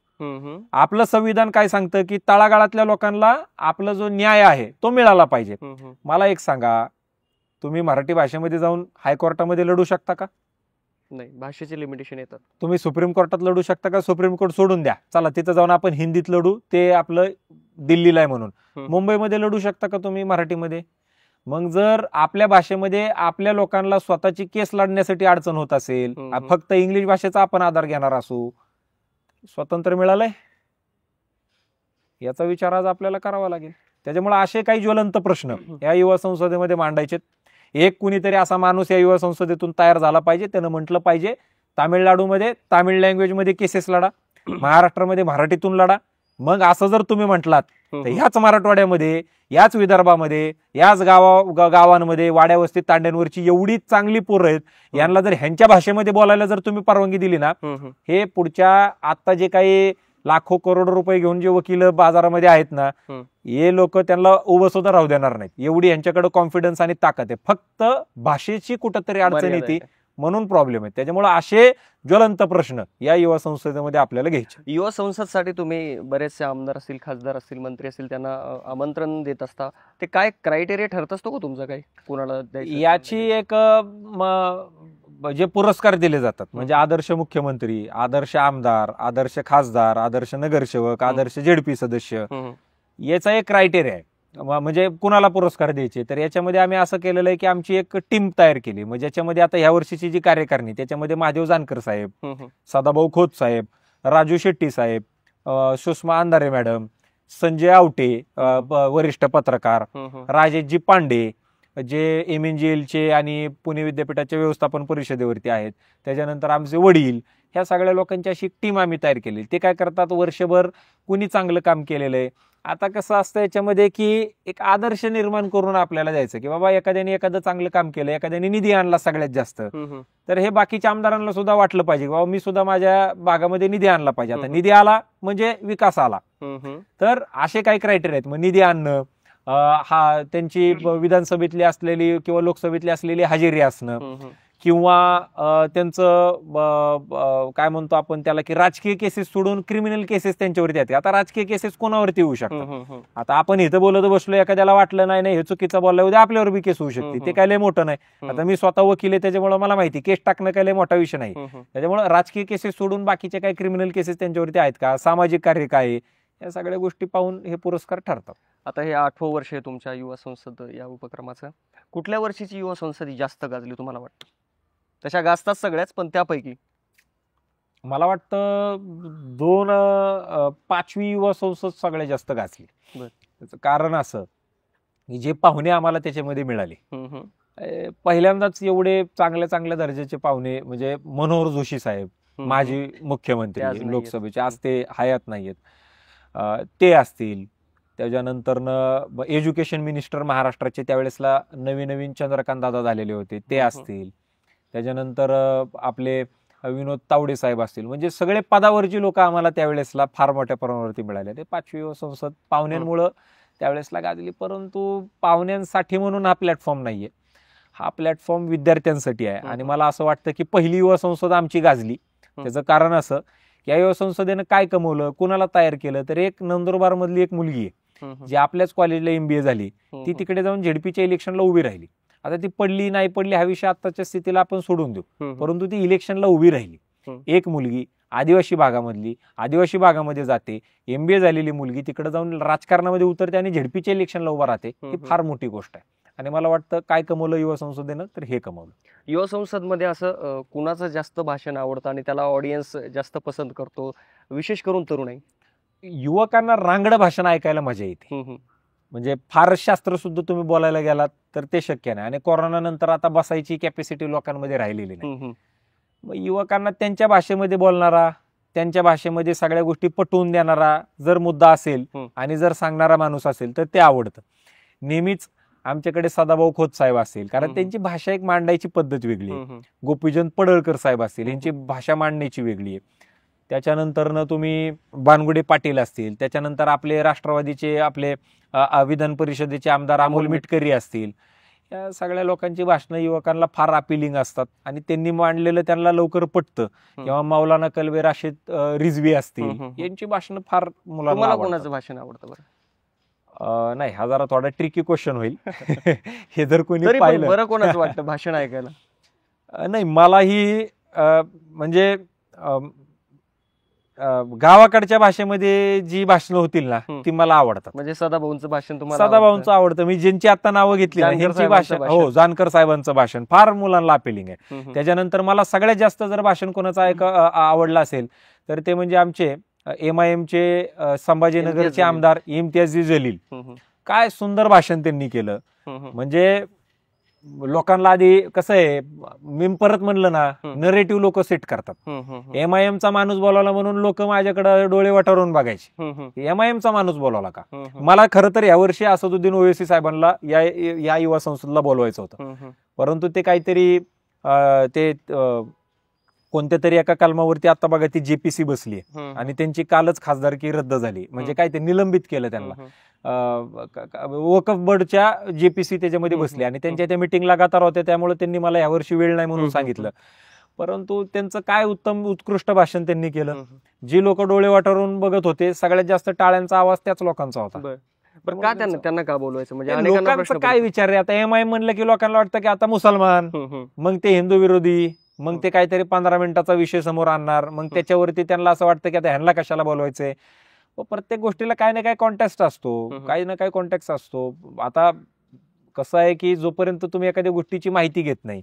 आपलं संविधान काय सांगतं की तळागाळातल्या लोकांना आपला जो न्याय आहे तो मिळाला पाहिजे. मला एक सांगा, तुम्ही मराठी भाषेमध्ये जाऊन हायकोर्टामध्ये लढू शकता का? नाही, भाषेचे लिमिटेशन येतात. तुम्ही सुप्रीम कोर्टात लढू शकता का? सुप्रीम कोर्ट सोडून द्या, चला तिथं जाऊन आपण हिंदीत लढू, ते आपलं दिल्लीला आहे म्हणून. मुंबईमध्ये लढू शकता का तुम्ही मराठीमध्ये? मग जर आपल्या भाषेमध्ये आपल्या लोकांना स्वतःची केस लढण्यासाठी अडचण होत असेल, फक्त इंग्लिश भाषेचा आपण आधार घेणार असू, स्वातंत्र्य मिळालंय? याचा विचार आज आपल्याला करावा लागेल. त्याच्यामुळे असे काही ज्वलंत प्रश्न या युवा संसदेमध्ये मांडायचे. एक कुणीतरी असा माणूस या युवा संसदेतून तयार झाला पाहिजे, त्यानं म्हटलं पाहिजे तामिळनाडूमध्ये तामिळ लँग्वेजमध्ये केसेस लढा, महाराष्ट्रामध्ये मराठीतून लढा, मग असं जर तुम्ही म्हटलात हम्म, तर ह्याच मराठवाड्यामध्ये, याच विदर्भामध्ये, याच गावांमध्ये, वाड्या वस्ती तांड्यांवरची एवढी चांगली पोरं आहेत, यांना जर ह्यांच्या भाषेमध्ये बोलायला जर तुम्ही परवानगी दिली ना, हम्म, हे पुढच्या आता जे काही लाखो करोड रुपये घेऊन जे वकील बाजारामध्ये आहेत ना, हम्म. हे लोक त्यांना उभं सुद्धा राहू देणार नाहीत. एवढी यांच्याकडे कॉन्फिडन्स आणि ताकद आहे. फक्त भाषेची कुठंतरी अडचण मर्यादा येते आहे. म्हणून प्रॉब्लेम आहे. त्याच्यामुळे असे ज्वलंत प्रश्न या युवा संसदेमध्ये आपल्याला घ्यायचे. युवा संसदसाठी तुम्ही बरेचसे आमदार असतील, खासदार असतील, मंत्री असतील, त्यांना आमंत्रण देत असता. ते काय क्रायटेरिया ठरत असतो का तुमचा, काही कोणाला द्यायचं? याची एक जे पुरस्कार दिले जातात म्हणजे आदर्श मुख्यमंत्री, आदर्श आमदार, आदर्श खासदार, आदर्श नगरसेवक, आदर्श जेडपी सदस्य, हम्म, याचा एक क्रायटेरिया आहे. म्हणजे कुणाला पुरस्कार द्यायचे, तर याच्यामध्ये आम्ही असं केलेलं आहे की आमची एक टीम तयार केली. म्हणजे याच्यामध्ये आता ह्या वर्षीची जी कार्यकारिणी, त्याच्यामध्ये महादेव जानकर साहेब, हम्म, सदाभाऊ खोत साहेब, राजू शेट्टी साहेब, सुषमा अंधारे मॅडम, संजय आवटे वरिष्ठ पत्रकार, हम्म, राजेशजी पांडे जे MNGL चे आणि पुणे विद्यापीठाच्या व्यवस्थापन परिषदेवरती आहेत, त्याच्यानंतर आमचे वडील, ह्या सगळ्या लोकांची अशी टीम आम्ही तयार केली. ते काय करतात, वर्षभर कुणी चांगलं काम केलेलं आहे. आता कसं असतं याच्यामध्ये की एक आदर्श निर्माण करून आपल्याला द्यायचं की बाबा एखाद्याने एखादं चांगलं काम केलं, एखाद्याने निधी आणला सगळ्यात जास्त, हम्म, तर हे बाकीच्या आमदारांना सुद्धा वाटलं पाहिजे की बाबा मी सुद्धा माझ्या भागामध्ये निधी आणला पाहिजे. आता हम्म. निधी आला म्हणजे विकास आला. हम्म, तर असे काही क्रायटेरिया आहेत. मग निधी आणणं, हा त्यांची विधानसभेतली असलेली किंवा लोकसभेतली असलेली हजेरी असणं, हम्म, किंवा त्यांचं काय म्हणतो आपण त्याला की राजकीय केसेस सोडून क्रिमिनल केसेस त्यांच्यावरती येते. आता राजकीय केसेस कोणावरती होऊ शकतात. हम्म, आता आपण इथं बोलत बसलो, एखाद्याला वाटलं नाही हे चुकीचं बोललं, उद्या आपल्यावर बी केस होऊ शकते. ते काय लय मोठं नाही. आता मी स्वतः वकील आहे, त्याच्यामुळे मला माहिती केस टाकणं काय लय मोठा विषय नाही. त्याच्यामुळे राजकीय केसेस सोडून बाकीचे काही क्रिमिनल केसेस त्यांच्यावरती आहेत का, सामाजिक कार्य काय आहे, या सगळ्या गोष्टी पाहून हे पुरस्कार ठरतात. आता हे 8वं वर्ष आहे तुमच्या युवा संसद या उपक्रमाचं. कुठल्या वर्षीची युवा संसद ही जास्त गाजली तुम्हाला वाटतं? तशा गाजतात सगळ्याच, पण त्यापैकी मला वाटतं 5वी युवा संसद सगळ्यात जास्त गाजली. बर. त्याचं कारण असं की जे पाहुणे आम्हाला त्याच्यामध्ये मिळाले, हम्म, पहिल्यांदाच एवढे चांगल्या दर्जाचे पाहुणे म्हणजे मनोहर जोशी साहेब, हम्म, माजी ते आज मुख्यमंत्री नाहीयेत. लोकसभेचे, आज ते हयात नाहीयेत, ते असतील. त्याच्यानंतर एज्युकेशन मिनिस्टर महाराष्ट्राचे त्यावेळेसला नवीन चंद्रकांत दादा झालेले होते, ते असतील. त्याच्यानंतर आपले विनोद तावडे साहेब असतील. म्हणजे सगळे पदावरची लोक आम्हाला त्यावेळेसला फार मोठ्या प्रमाणावरती मिळाले. ते 5वी युवा संसद पाहुण्यांमुळं त्यावेळेसला गाजली. परंतु पाहुण्यांसाठी म्हणून हा प्लॅटफॉर्म नाहीये, हा प्लॅटफॉर्म विद्यार्थ्यांसाठी आहे. आणि मला असं वाटतं की पहिली युवा संसद आमची गाजली. त्याचं कारण असं की या युवा संसदेनं काय कमवलं, कुणाला तयार केलं, तर एक नंदुरबार मधली एक मुलगी आहे जी आपल्याच कॉलेजला MBA झाली, ती तिकडे जाऊन झेडपीच्या इलेक्शनला उभी राहिली. आता ती पडली नाही पडली हा विषय आताच्या स्थितीला आपण सोडून देऊ, परंतु ती इलेक्शनला उभी राहिली. एक मुलगी आदिवासी भागामध्ये जाते, MBA झालेली मुलगी तिकडे जाऊन राजकारणामध्ये उतरते आणि झेडपीच्या इलेक्शनला उभा राहते, ही फार मोठी गोष्ट आहे. आणि मला वाटतं काय कमवलं युवा संसदेनं, तर हे कमवलं. युवा संसदमध्ये असं कुणाचं जास्त भाषण आवडतं आणि त्याला ऑडियन्स जास्त पसंत करतो, विशेष करून तरुण आहे? युवकांना रांगडं भाषण ऐकायला मजा येते. म्हणजे फार शास्त्र सुद्धा तुम्ही बोलायला गेलात तर ते शक्य नाही. आणि कोरोना नंतर आता बसायची कॅपॅसिटी लोकांमध्ये राहिलेली नाही. मग युवकांना त्यांच्या भाषेमध्ये बोलणारा, त्यांच्या भाषेमध्ये सगळ्या गोष्टी पटवून देणारा जर मुद्दा असेल आणि जर सांगणारा माणूस असेल तर ते आवडतं. नेहमीच आमच्याकडे सदाभाऊ खोत साहेब असतील, कारण त्यांची भाषा एक मांडायची पद्धत वेगळी आहे. गोपीचंद पडळकर साहेब असतील, यांची भाषा मांडण्याची वेगळी आहे. त्याच्यानंतर तुम्ही बानगुडे पाटील असतील, त्याच्यानंतर आपले राष्ट्रवादीचे आपले विधान परिषदेचे आमदार अमोल मिटकरी असतील. या सगळ्या लोकांची भाषणं युवकांना फार अपिलिंग असतात आणि त्यांनी मांडलेलं त्यांना लवकर पटतं. किंवा मौलाना कल्वे, राशिद रिझवी असतील, यांची भाषणं फार मुलांना आवडतात. कोणाचं भाषण आवडतं बरं? नाही, हा जरा थोडा ट्रिकी क्वेश्चन होईल. हे जर कोणी पाहिलं, बरं कोणाचं वाटतं भाषण ऐकायला? नाही, मलाही म्हणजे गावाकडच्या भाषेमध्ये जी भाषणं होतील ना ती मला आवडतात. म्हणजे सदाभाऊंचं भाषण तुम्हाला? सदाभाऊंचं आवडतं. मी ज्यांची आता नावं घेतली ना, ह्यांची भाषण, हो, जानकर साहेबांचं भाषण फार मुलांना अपिलिंग आहे. त्याच्यानंतर मला सगळ्यात जास्त जर भाषण कोणाचं आवडलं असेल तर ते म्हणजे आमचे MIMचे संभाजीनगरचे आमदार इम्तियाजी जलील. काय सुंदर भाषण त्यांनी केलं. म्हणजे लोकांना आधी कसं आहे, मी परत म्हणलं ना, नरेटिव्ह लोक सेट करतात. एमआयएमचा माणूस बोलावला म्हणून लोक माझ्याकडे डोळे वाटारून बघायचे, एमआयएमचा माणूस बोलावला का. मला खरं तर यावर्षी असदुद्दीन ओवैसी साहेबांना या युवा संसदला बोलवायचं होतं, परंतु ते काहीतरी ते कोणत्या तरी एका कलमावरती आता बघा ती जेपीसी बसली आणि त्यांची कालच खासदारकी रद्द झाली. म्हणजे काय ते निलंबित केलं त्यांना. वकफ बोर्डच्या जेपीसी त्याच्यामध्ये बसले आणि त्यांच्या त्या मिटिंग लगातार होत्या, त्यामुळे त्यांनी मला यावर्षी वेळ नाही म्हणून सांगितलं. परंतु त्यांचं काय उत्कृष्ट भाषण त्यांनी केलं. जी लोक डोळे वाटारून बघत होते, सगळ्यात जास्त टाळ्यांचा आवाज त्याच लोकांचा होता. का त्यांना का बोलवायचं, म्हणजे लोकांचं काय विचार आहे. आता एमआयएम म्हणलं की लोकांना वाटतं की आता मुसलमान, मग ते हिंदू विरोधी, मग ते काहीतरी 15 मिनिटाचा विषय समोर आणणार, मग त्याच्यावरती त्यांना असं वाटतं की आता ह्यांना कशाला बोलवायचंय. प्रत्येक गोष्टीला काही ना काही कॉन्टेक्स्ट असतो, काही ना काही कॉन्टेक्स्ट असतो. आता कसं आहे की जोपर्यंत तुम्ही एखाद्या गोष्टीची माहिती घेत नाही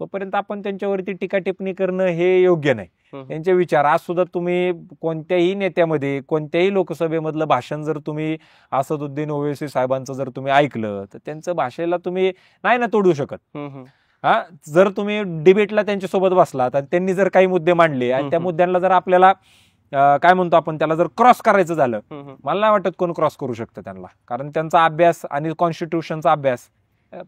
तोपर्यंत आपण त्यांच्यावरती टीका टिप्पणी करणं हे योग्य नाही. त्यांचे विचार आज सुद्धा तुम्ही कोणत्याही नेत्यामध्ये, कोणत्याही लोकसभेमधलं भाषण जर तुम्ही असदुद्दीन ओवैसी साहेबांचं जर तुम्ही ऐकलं तर त्यांचं भाषेला तुम्ही नाही ना तोडू शकत. जर तुम्ही डिबेटला त्यांच्यासोबत बसलात आणि त्यांनी जर काही मुद्दे मांडले आणि त्या मुद्द्यांना जर आपल्याला काय म्हणतो आपण त्याला जर क्रॉस करायचं झालं, मला नाही वाटत कोण क्रॉस करू शकतं त्यांना, कारण त्यांचा अभ्यास आणि कॉन्स्टिट्यूशनचा अभ्यास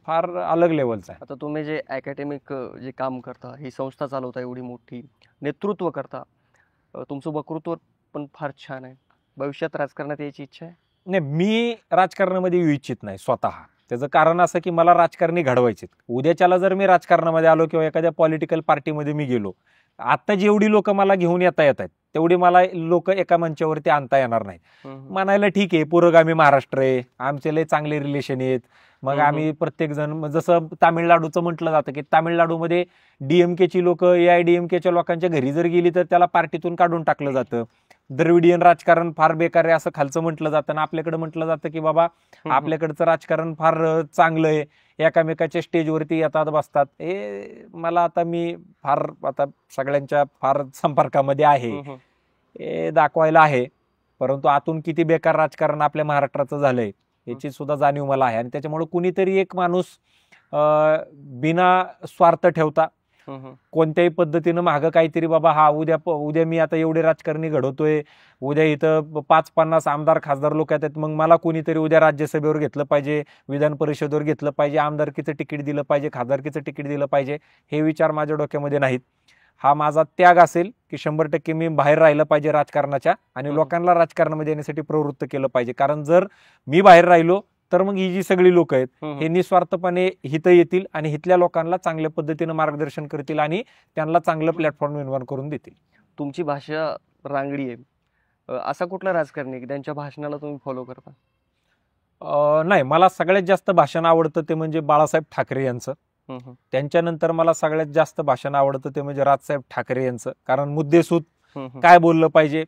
फार अलग लेवलचा आहे. आता तुम्ही जे अकॅडमिक जे काम करता, ही संस्था चालवता, एवढी मोठी नेतृत्व करता, तुमचं वक्तृत्व पण फार छान आहे. भविष्यात राजकारणात यायची इच्छा आहे? नाही, मी राजकारणामध्ये येऊ इच्छित नाही स्वतः. त्याचं कारण असं की मला राजकारणी घडवायचे. उद्याच्याला जर मी राजकारणामध्ये आलो किंवा एखाद्या पॉलिटिकल पार्टीमध्ये मी गेलो, आता जेवढी लोक मला घेऊन येत आहेत तेवढी मला लोक एका मंचावरती आणता येणार नाहीत. म्हणायला ठीक आहे, पुरोगामी महाराष्ट्र आहे, आमचे लय चांगले रिलेशन आहेत, मग आम्ही प्रत्येक जण, जसं तामिळनाडूचं म्हटलं जातं की तामिळनाडूमध्ये डीएमकेची लोक एआयडीएमकेच्या लोकांच्या घरी जर गेली तर त्याला पार्टीतून काढून टाकलं जातं. द्रविडियन राजकारण फार बेकार आहे असं खालचं म्हटलं जातं, आणि आपल्याकडे म्हटलं जातं की बाबा आपल्याकडचं राजकारण फार चांगलं आहे, एकामेकाच्या स्टेजवरती येतात बसतात. हे मला आता मी फार आता सगळ्यांच्या फार संपर्कामध्ये आहे, हे दाखवायला आहे. परंतु आतून किती बेकार राजकारण आपल्या महाराष्ट्राचं झालंय याची सुद्धा जाणीव मला आहे. आणि त्याच्यामुळे कुणीतरी एक माणूस बिना स्वार्थ ठेवता कोणत्याही पद्धतीनं मागं काहीतरी बाबा हा उद्या मी आता एवढे राजकारणी घडवतोय, उद्या इथं 5-50 आमदार खासदार लोक आहेत, मग मला कोणीतरी उद्या राज्यसभेवर घेतलं पाहिजे, विधान परिषदेवर घेतलं पाहिजे, आमदारकीचं तिकीट दिलं पाहिजे, खासदारकीचं तिकीट दिलं पाहिजे, हे विचार माझ्या डोक्यामध्ये नाहीत. हा माझा त्याग असेल की 100% मी बाहेर राहिलं पाहिजे राजकारणाच्या आणि लोकांना राजकारणामध्ये येण्यासाठी प्रवृत्त केलं पाहिजे. कारण जर मी बाहेर राहिलो तर मग ही जी सगळी लोक आहेत हे निस्वार्थपणे हिथं येतील आणि हिथल्या लोकांना चांगल्या पद्धतीनं मार्गदर्शन करतील आणि त्यांना चांगलं प्लॅटफॉर्म निर्माण करून देतील. तुमची भाषा रांगडी आहे, असा कुठला राजकारणी त्यांच्या भाषणाला तुम्ही फॉलो करता? नाही, मला सगळ्यात जास्त भाषण आवडतं ते म्हणजे बाळासाहेब ठाकरे यांचं. त्यांच्यानंतर मला सगळ्यात जास्त भाषण आवडतं ते म्हणजे राजसाहेब ठाकरे यांचं. कारण मुद्देसूद काय बोललं पाहिजे,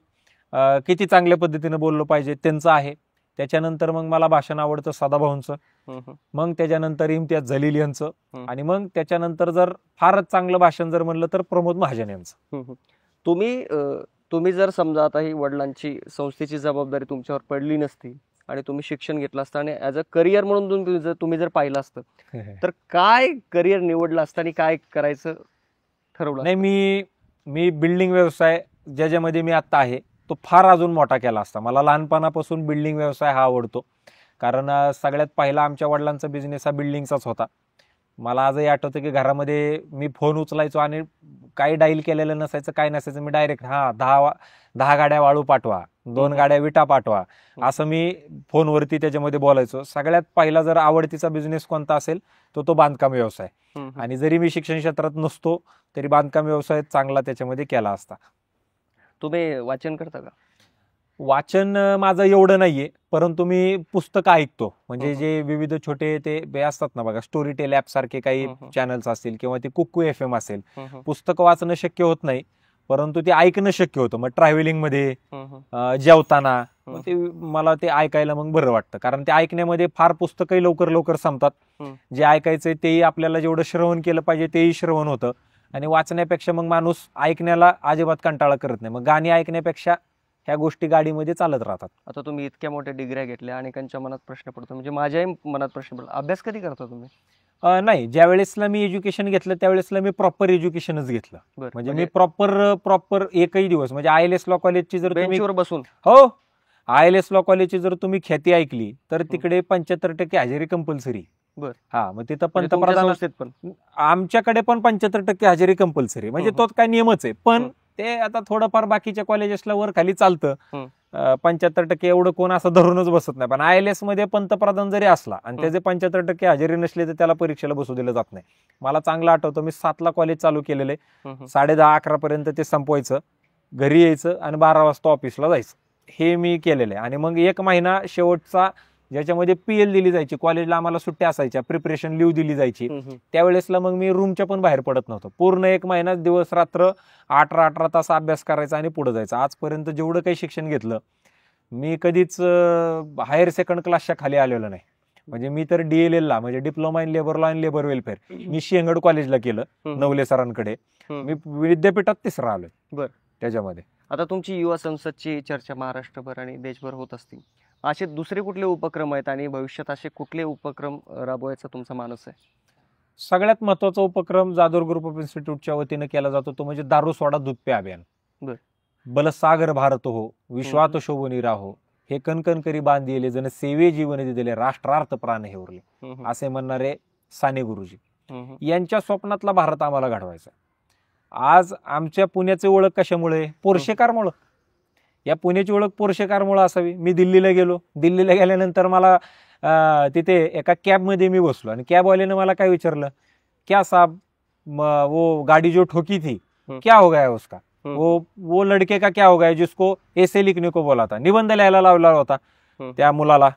किती चांगल्या पद्धतीने बोललं पाहिजे त्यांचं आहे. त्याच्यानंतर मग मला भाषण आवडतं सदाभाऊंचं, मग त्याच्यानंतर इम्तियाज जलील यांचं, आणि मग त्याच्यानंतर जर फारच चांगलं भाषण जर म्हणलं तर प्रमोद महाजन यांचं. तुम्ही जर समजा आता ही वडिलांची संस्थेची जबाबदारी तुमच्यावर पडली नसती आणि तुम्ही शिक्षण घेतलं असतं आणि ॲज अ करिअर म्हणून तुम्ही जर पाहिलं असतं तर काय करिअर निवडलं असतं आणि काय करायचं ठरवलं? नाही, मी बिल्डिंग व्यवसाय ज्याच्यामध्ये मी आता आहे तो फार अजून मोठा केला असता. मला लहानपणापासून बिल्डिंग व्यवसाय हा आवडतो, कारण सगळ्यात पहिला आमच्या वडिलांचा बिझनेस हा बिल्डिंगचाच होता. मला आजही आठवतं की घरामध्ये मी फोन उचलायचो आणि काही डाईल केलेलं नसायचं, काय नसायचं, मी डायरेक्ट 10 गाड्या वाळू पाठवा, 2 गाड्या विटा पाठवा, असं मी फोनवरती त्याच्यामध्ये बोलायचो. सगळ्यात पहिला जर आवडतीचा बिझनेस कोणता असेल तो बांधकाम व्यवसाय. आणि जरी मी शिक्षण क्षेत्रात नसतो तरी बांधकाम व्यवसाय चांगला त्याच्यामध्ये केला असता. तुम्ही वाचन करता का? वाचन माझं एवढं नाहीये, परंतु मी पुस्तकं ऐकतो. म्हणजे जे विविध छोटे ते असतात ना बघा, स्टोरी टेल ऍप सारखे काही चॅनल्स असतील किंवा ते कुक्कू FM असेल, पुस्तकं वाचणं शक्य होत नाही परंतु ते ऐकणं शक्य होतं. मग ट्रॅव्हलिंग मध्ये, जेवताना ते मला ते ऐकायला मग बरं वाटतं. कारण ते ऐकण्यामध्ये फार पुस्तकही लवकर संपतात. जे ऐकायचंय तेही आपल्याला जेवढं श्रवण केलं पाहिजे तेही श्रवण होतं, आणि वाचण्यापेक्षा मग माणूस ऐकण्याला अजिबात कंटाळा करत नाही. मग गाणी ऐकण्यापेक्षा ह्या गोष्टी गाडीमध्ये चालत राहतात. आता तुम्ही इतक्या मोठ्या डिग्र्या घेतल्या, अनेकांच्या मनात प्रश्न पडतो, म्हणजे माझ्याही मनात प्रश्न पडला, अभ्यास कधी करता तुम्ही? नाही, ज्या वेळेसला मी एज्युकेशन घेतलं त्यावेळेसला मी प्रॉपर एज्युकेशनच घेतलं. बरं, म्हणजे मी प्रॉपर एकही दिवस म्हणजे ILS लॉ कॉलेजची जर तुम्ही बेंचवर बसून हो ILS लॉ कॉलेजची जर तुम्ही ख्याती ऐकली तर तिकडे 75% हजेरी कंपल्सरी. बरं. हा, मग तिथं म्हणजे तुमच्या पंतप्रधान संस्थेत पण आमच्याकडे पण 75% हजेरी कंपल्सरी. म्हणजे तोच काय नियमच आहे. पण ते आता थोडंफार बाकीच्या कॉलेजेसला वर खाली चालतं. 75% एवढं कोण असं धरूनच बसत नाही. पण ILS मध्ये पंतप्रधान जरी असला आणि त्याचे 75% हजेरी नसली तर त्याला परीक्षेला बसू दिलं जात नाही. मला चांगलं आठवतं, मी 7ला कॉलेज चालू केलेलं आहे. 10:30-11 पर्यंत ते संपवायचं, घरी यायचं आणि 12 वाजता ऑफिसला जायचं. हे मी केलेलं आहे. आणि मग 1 महिना शेवटचा ज्याच्यामध्ये PL दिली जायची, कॉलेजला आम्हाला सुट्ट्या असायच्या, प्रिपरेशन लीव्ह दिली जायची, त्यावेळेसला मग मी रूमच्या पण बाहेर पडत नव्हतो. पूर्ण 1 महिना दिवस रात्र 18 तास अभ्यास करायचा आणि पुढे जायचं. आजपर्यंत जेवढं काही शिक्षण घेतलं मी कधीच हायर सेकंड क्लासच्या खाली आलेलो नाही. म्हणजे मी तर DLL ला म्हणजे diploma in labour law and labour welfare मी शेंगड कॉलेजला केलं, नवले सरांकडे. मी विद्यापीठात 3रा आलोय. बरं. त्याच्यामध्ये आता तुमची युवा संसदची चर्चा महाराष्ट्रभर आणि देशभर होत असतील. असे दुसरे कुठले उपक्रम आहेत आणि भविष्यात असे कुठले उपक्रम राबवायचा तुमचा मानस आहे? सगळ्यात महत्वाचा उपक्रम जाधव ग्रुप ऑफ इन्स्टिट्यूटच्या वतीने केला जातो तो म्हणजे दारू सोडा दूध पे अभियान. बरं. बलसागर भारत हो, विश्वात शोभनी राहो, हे कणकण करी बांधिले जण सेवे जीवन दिले, राष्ट्रार्थ प्राण हे उरले, असे म्हणणारे साने गुरुजी. यांच्या स्वप्नातला भारत आम्हाला घडवायचा. आज आमच्या पुण्याची ओळख कशामुळे? पोर्शेकारमुळे. या पुण्याची ओळख पोर्शेकारमुळे असावी. मी दिल्लीला गेलो, दिल्लीला गेल्यानंतर मला तिथे एका कॅबमध्ये मी बसलो आणि कॅबवाल्यानं मला काय विचारलं, क्या साहब वो गाड़ी जो ठोकी थी क्या हो गया उसका, वो लड़के का क्या हो गया जिसको ऐसे लिखने को बोला था, निबंध लिहायला लावला होता त्या मुलाला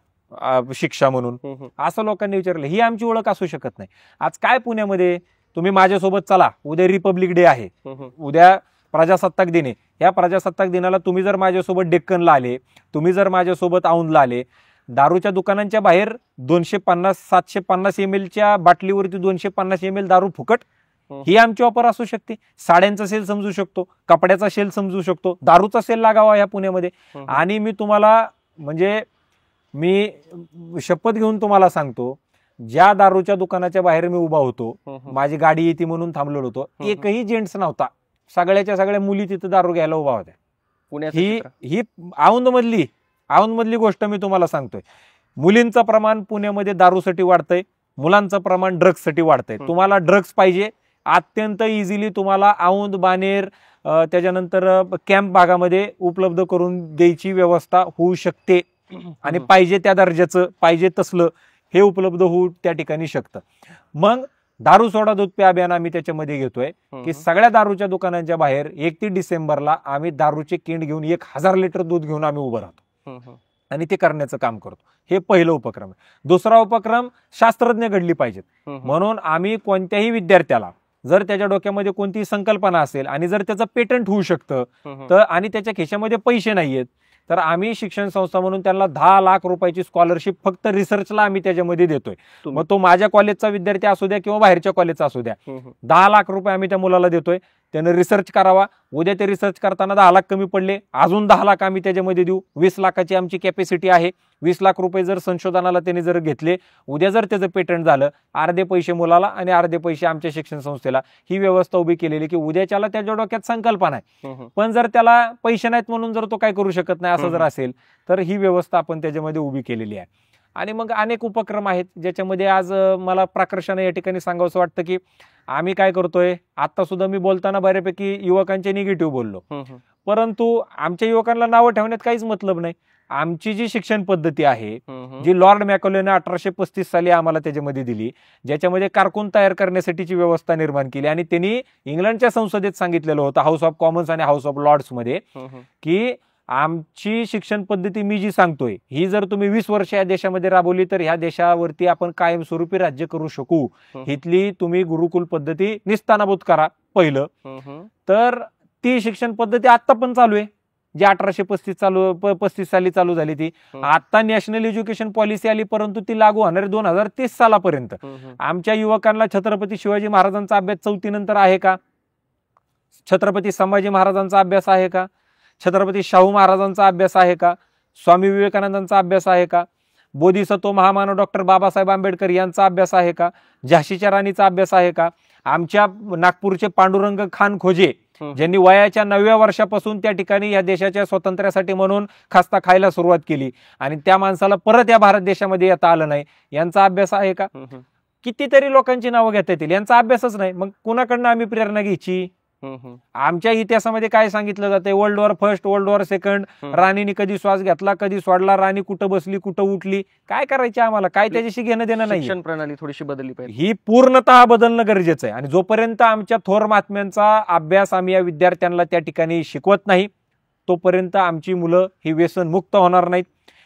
शिक्षा म्हणून, असं लोकांनी विचारलं. ही आमची ओळख असू शकत नाही. आज काय पुण्यामध्ये तुम्ही माझ्यासोबत चला, उद्या रिपब्लिक डे आहे, उद्या प्रजासत्ताक दिन आहे. या प्रजासत्ताक दिनाला तुम्ही जर माझ्यासोबत डेक्कनला आले, तुम्ही जर माझ्यासोबत औंधला आले, दारूच्या दुकानांच्या बाहेर 750 ml च्या बाटलीवरती 250 ml दारू फुकट, ही आमची ऑफर असू शकते. साड्यांचा सेल समजू शकतो, कपड्याचा सेल समजू शकतो, दारूचा सेल लागावा या पुण्यामध्ये. आणि मी तुम्हाला म्हणजे मी शपथ घेऊन तुम्हाला सांगतो, ज्या दारूच्या दुकानाच्या बाहेर मी उभा होतो, माझी गाडी येते म्हणून थांबलेलो होतो, एकही जेंट्स नव्हता. सगळ्याच्या सगळ्या मुली तिथे दारू घ्यायला उभा होत्या. ही औंध मधली गोष्ट मी तुम्हाला सांगतोय. मुलींचं प्रमाण पुण्यामध्ये दारूसाठी वाढतंय, मुलांचं प्रमाण ड्रग्ससाठी वाढतंय. तुम्हाला ड्रग्स पाहिजे अत्यंत इझिली तुम्हाला औंध, बानेर, त्याच्यानंतर कॅम्प भागामध्ये उपलब्ध करून द्यायची व्यवस्था होऊ शकते. आणि पाहिजे त्या दर्जाचं, पाहिजे तसलं हे उपलब्ध होऊ त्या ठिकाणी शकतं. मग दारू सोडा दूध पे अभियान आम्ही त्याच्यामध्ये घेतोय की सगळ्या दारूच्या दुकानांच्या बाहेर 31 डिसेंबरला आम्ही दारूचे किंड घेऊन 1000 लिटर दूध घेऊन आम्ही उभं राहतो आणि ते करण्याचं काम करतो. हे पहिलं उपक्रम आहे. दुसरा उपक्रम, शास्त्रज्ञ घडली पाहिजेत. म्हणून आम्ही कोणत्याही विद्यार्थ्याला जर त्याच्या डोक्यामध्ये कोणतीही संकल्पना असेल आणि जर त्याचं पेटंट होऊ शकतं तर, आणि त्याच्या खिशामध्ये पैसे नाहीयेत, तर आम्ही शिक्षण संस्था म्हणून त्यांना 10 लाख रुपयाची स्कॉलरशिप फक्त रिसर्चला आम्ही त्याच्यामध्ये देतोय. मग तो माझ्या कॉलेजचा विद्यार्थी असू द्या किंवा बाहेरच्या कॉलेजचा असू द्या, 10 लाख रुपये आम्ही त्या मुलाला देतोय. त्यानं रिसर्च करावा. उद्या ते रिसर्च करताना 10 लाख कमी पडले, अजून 10 लाख आम्ही त्याच्यामध्ये देऊ. 20 लाखाची आमची कॅपॅसिटी आहे. 20 लाख रुपये जर संशोधनाला त्याने जर घेतले, उद्या जर त्याचं पेटंट झालं, अर्धे पैसे मुलाला आणि अर्धे पैसे आमच्या शिक्षण संस्थेला. ही व्यवस्था उभी केलेली की उद्याच्याला त्याच्या डोक्यात संकल्पना आहे, पण जर त्याला पैसे नाहीत म्हणून जर तो काय करू शकत नाही असं जर असेल तर ही व्यवस्था आपण त्याच्यामध्ये उभी केलेली आहे. आणि मग अनेक उपक्रम आहेत ज्याच्यामध्ये आज मला प्रकर्षाने या ठिकाणी सांगावंसं वाटतं की आम्ही काय करतोय. आता सुद्धा मी बोलताना बऱ्यापैकी युवकांचे निगेटिव्ह बोललो, परंतु आमच्या युवकांना नावं ठेवण्यात काहीच मतलब नाही. आमची जी शिक्षण पद्धती आहे, जी लॉर्ड मॅकॉलेने 1835 साली आम्हाला त्याच्यामध्ये दिली, ज्याच्यामध्ये कारकून तयार करण्यासाठीची व्यवस्था निर्माण केली, आणि त्यांनी इंग्लंडच्या संसदेत सांगितलेलं होतं, हाऊस ऑफ कॉमन्स आणि हाऊस ऑफ लॉर्ड्स मध्ये, की आमची शिक्षण पद्धती मी जी सांगतोय ही जर तुम्ही 20 वर्ष या देशामध्ये राबवली तर ह्या देशावरती आपण कायमस्वरूपी राज्य करू शकू. इथली तुम्ही गुरुकुल पद्धती निस्तानाभूत करा पहिलं. तर ती शिक्षण पद्धती आता पण चालू आहे, जी 1835 साली चालू झाली. ती आता नॅशनल एज्युकेशन पॉलिसी आली, परंतु ती लागू होणार 2030 सालापर्यंत. आमच्या युवकांना छत्रपती शिवाजी महाराजांचा अभ्यास 4थी नंतर आहे का? छत्रपती संभाजी महाराजांचा अभ्यास आहे का? छत्रपती शाहू महाराजांचा अभ्यास आहे का? स्वामी विवेकानंदांचा अभ्यास आहे का? बोधिसत्व महामानव डॉक्टर बाबासाहेब आंबेडकर यांचा अभ्यास आहे का? झाशीच्या राणीचा अभ्यास आहे का? आमच्या नागपूरचे पांडुरंग खान खोजे ज्यांनी वयाच्या 9व्या वर्षापासून त्या ठिकाणी या देशाच्या स्वातंत्र्यासाठी म्हणून खास्ता खायला सुरुवात केली आणि त्या माणसाला परत या भारत देशामध्ये येता आलं नाही, यांचा अभ्यास आहे का? कितीतरी लोकांची नावं घेता येतील, यांचा अभ्यासच नाही. मग कुणाकडनं आम्ही प्रेरणा घ्यायची? आमच्या इतिहासामध्ये काय सांगितलं जाते? World war first, world war second, राणीने कधी श्वास घेतला, कधी सोडला, राणी कुठं बसली, कुठं उठली, काय करायचे आम्हाला? काय त्याच्याशी घेणं देणं नाही. शिक्षण प्रणाली थोडीशी बदलली पाहिजे, ही पूर्णतः बदलणं गरजेचं आहे. आणि जोपर्यंत आमच्या थोर महात्म्यांचा अभ्यास आम्ही या विद्यार्थ्यांना त्या ठिकाणी शिकवत नाही, तोपर्यंत आमची मुलं ही व्यसन मुक्त होणार नाहीत,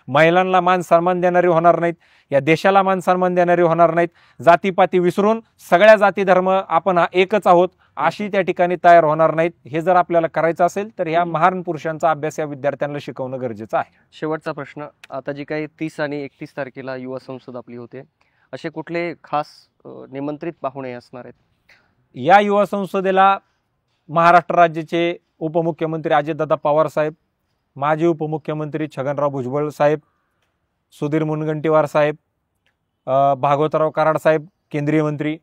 महिलांना मान सन्मान देणारी होणार नाहीत, या देशाला मान सन्मान देणारी होणार नाहीत. जातीपाती विसरून सगळ्या जाती धर्म आपण एकच आहोत अशी त्या ठिकाणी तयार होणार नाहीत. हे जर आपल्याला करायचं असेल तर ह्या महान पुरुषांचा अभ्यास या विद्यार्थ्यांना शिकवणं गरजेचं आहे. शेवटचा प्रश्न, आता जी काही 30 आणि 31 तारखेला युवा संसद आपली होते, असे कुठले खास निमंत्रित पाहुणे असणार आहेत? या युवा संसदेला महाराष्ट्र राज्याचे उपमुख्यमंत्री अजितदादा पवार साहेब, माजी उपमुख्यमंत्री छगनराव भुजबळ साहेब, सुधीर मुनगंटीवार साहेब, भागवतराव कराड साहेब केंद्रीय मंत्री,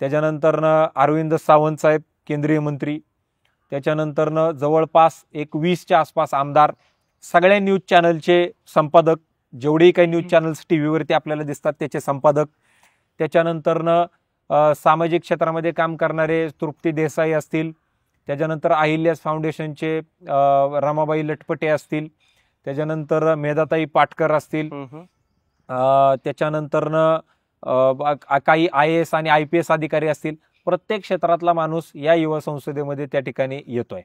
त्याच्यानंतरनं अरविंद सावंत साहेब केंद्रीय मंत्री, त्याच्यानंतरनं जवळपास 20च्या आसपास आमदार, सगळ्या न्यूज चॅनलचे संपादक, जेवढेही काही न्यूज चॅनल्स टी व्हीवरती आपल्याला दिसतात त्याचे संपादक, त्याच्यानंतरनं सामाजिक क्षेत्रामध्ये काम करणारे तृप्ती देसाई असतील, त्याच्यानंतर अहिल्यास फाउंडेशनचे रमाबाई लटपटे असतील, त्याच्यानंतर मेधाताई पाटकर असतील, त्याच्यानंतरनं काही IAS आणि IPS अधिकारी असतील. प्रत्येक क्षेत्रातला माणूस या युवा संसदेमध्ये त्या ठिकाणी येतोय.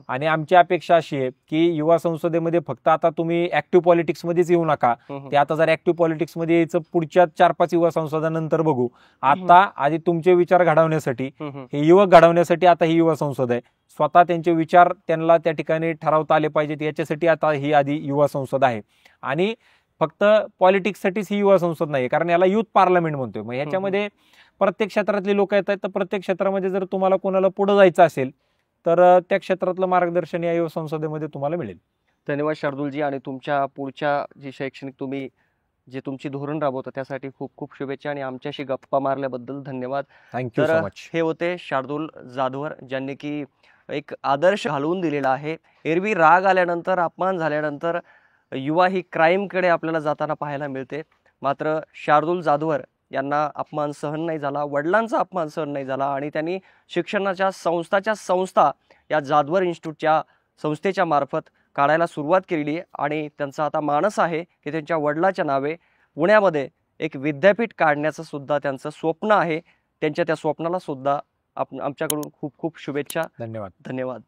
आणि आमची अपेक्षा अशी आहे की युवा संसदेमध्ये फक्त आता तुम्ही ऍक्टिव्ह पॉलिटिक्समध्येच येऊ नका. ते आता जर ऍक्टिव्ह पॉलिटिक्समध्ये यायचं पुढच्या 4-5 युवा संसदानंतर बघू. आता आधी तुमचे विचार घडवण्यासाठी, हे युवक घडवण्यासाठी आता ही युवा संसद आहे. स्वतः त्यांचे विचार त्यांना त्या ठिकाणी ठरवता आले पाहिजेत, याच्यासाठी आता ही आधी युवा संसद आहे. आणि फक्त पॉलिटिक्ससाठीच ही युवा संसद नाही, कारण याला युथ पार्लमेंट म्हणतोय. मग ह्याच्यामध्ये प्रत्येक क्षेत्रातले लोक येत आहेत. तर प्रत्येक क्षेत्रामध्ये जर तुम्हाला कोणाला पुढे जायचं असेल तर त्या क्षेत्रातलं मार्गदर्शन या युवा संसदेमध्ये तुम्हाला मिळेल. धन्यवाद शार्दूलजी, आणि तुमच्या पुढच्या जी शैक्षणिक तुम्ही जे तुमची धोरण राबवता त्यासाठी खूप खूप शुभेच्छा, आणि आमच्याशी गप्पा मारल्याबद्दल धन्यवाद. Thank you so much. हे होते शार्दूल जाधवर, ज्यांनी की एक आदर्श घालवून दिलेला आहे. एरवी राग आल्यानंतर, अपमान झाल्यानंतर युवा ही क्राईमकडे आपल्याला जाताना पाहायला मिळते. मात्र शार्दूल जाधवर यांना अपमान सहन नाही झाला, वडिलांचा अपमान सहन नाही झाला, आणि त्यांनी शिक्षणाच्या संस्था या जाधवर इन्स्टिट्यूटच्या संस्थेच्या मार्फत काढायला सुरुवात केलेली आहे. आणि त्यांचा आता मानस आहे की त्यांच्या वडिलाच्या नावे पुण्यामध्ये एक विद्यापीठ काढण्याचं सुद्धा त्यांचं स्वप्न आहे. त्यांच्या त्या स्वप्नाला सुद्धा आमच्याकडून खूप खूप शुभेच्छा. धन्यवाद. धन्यवाद.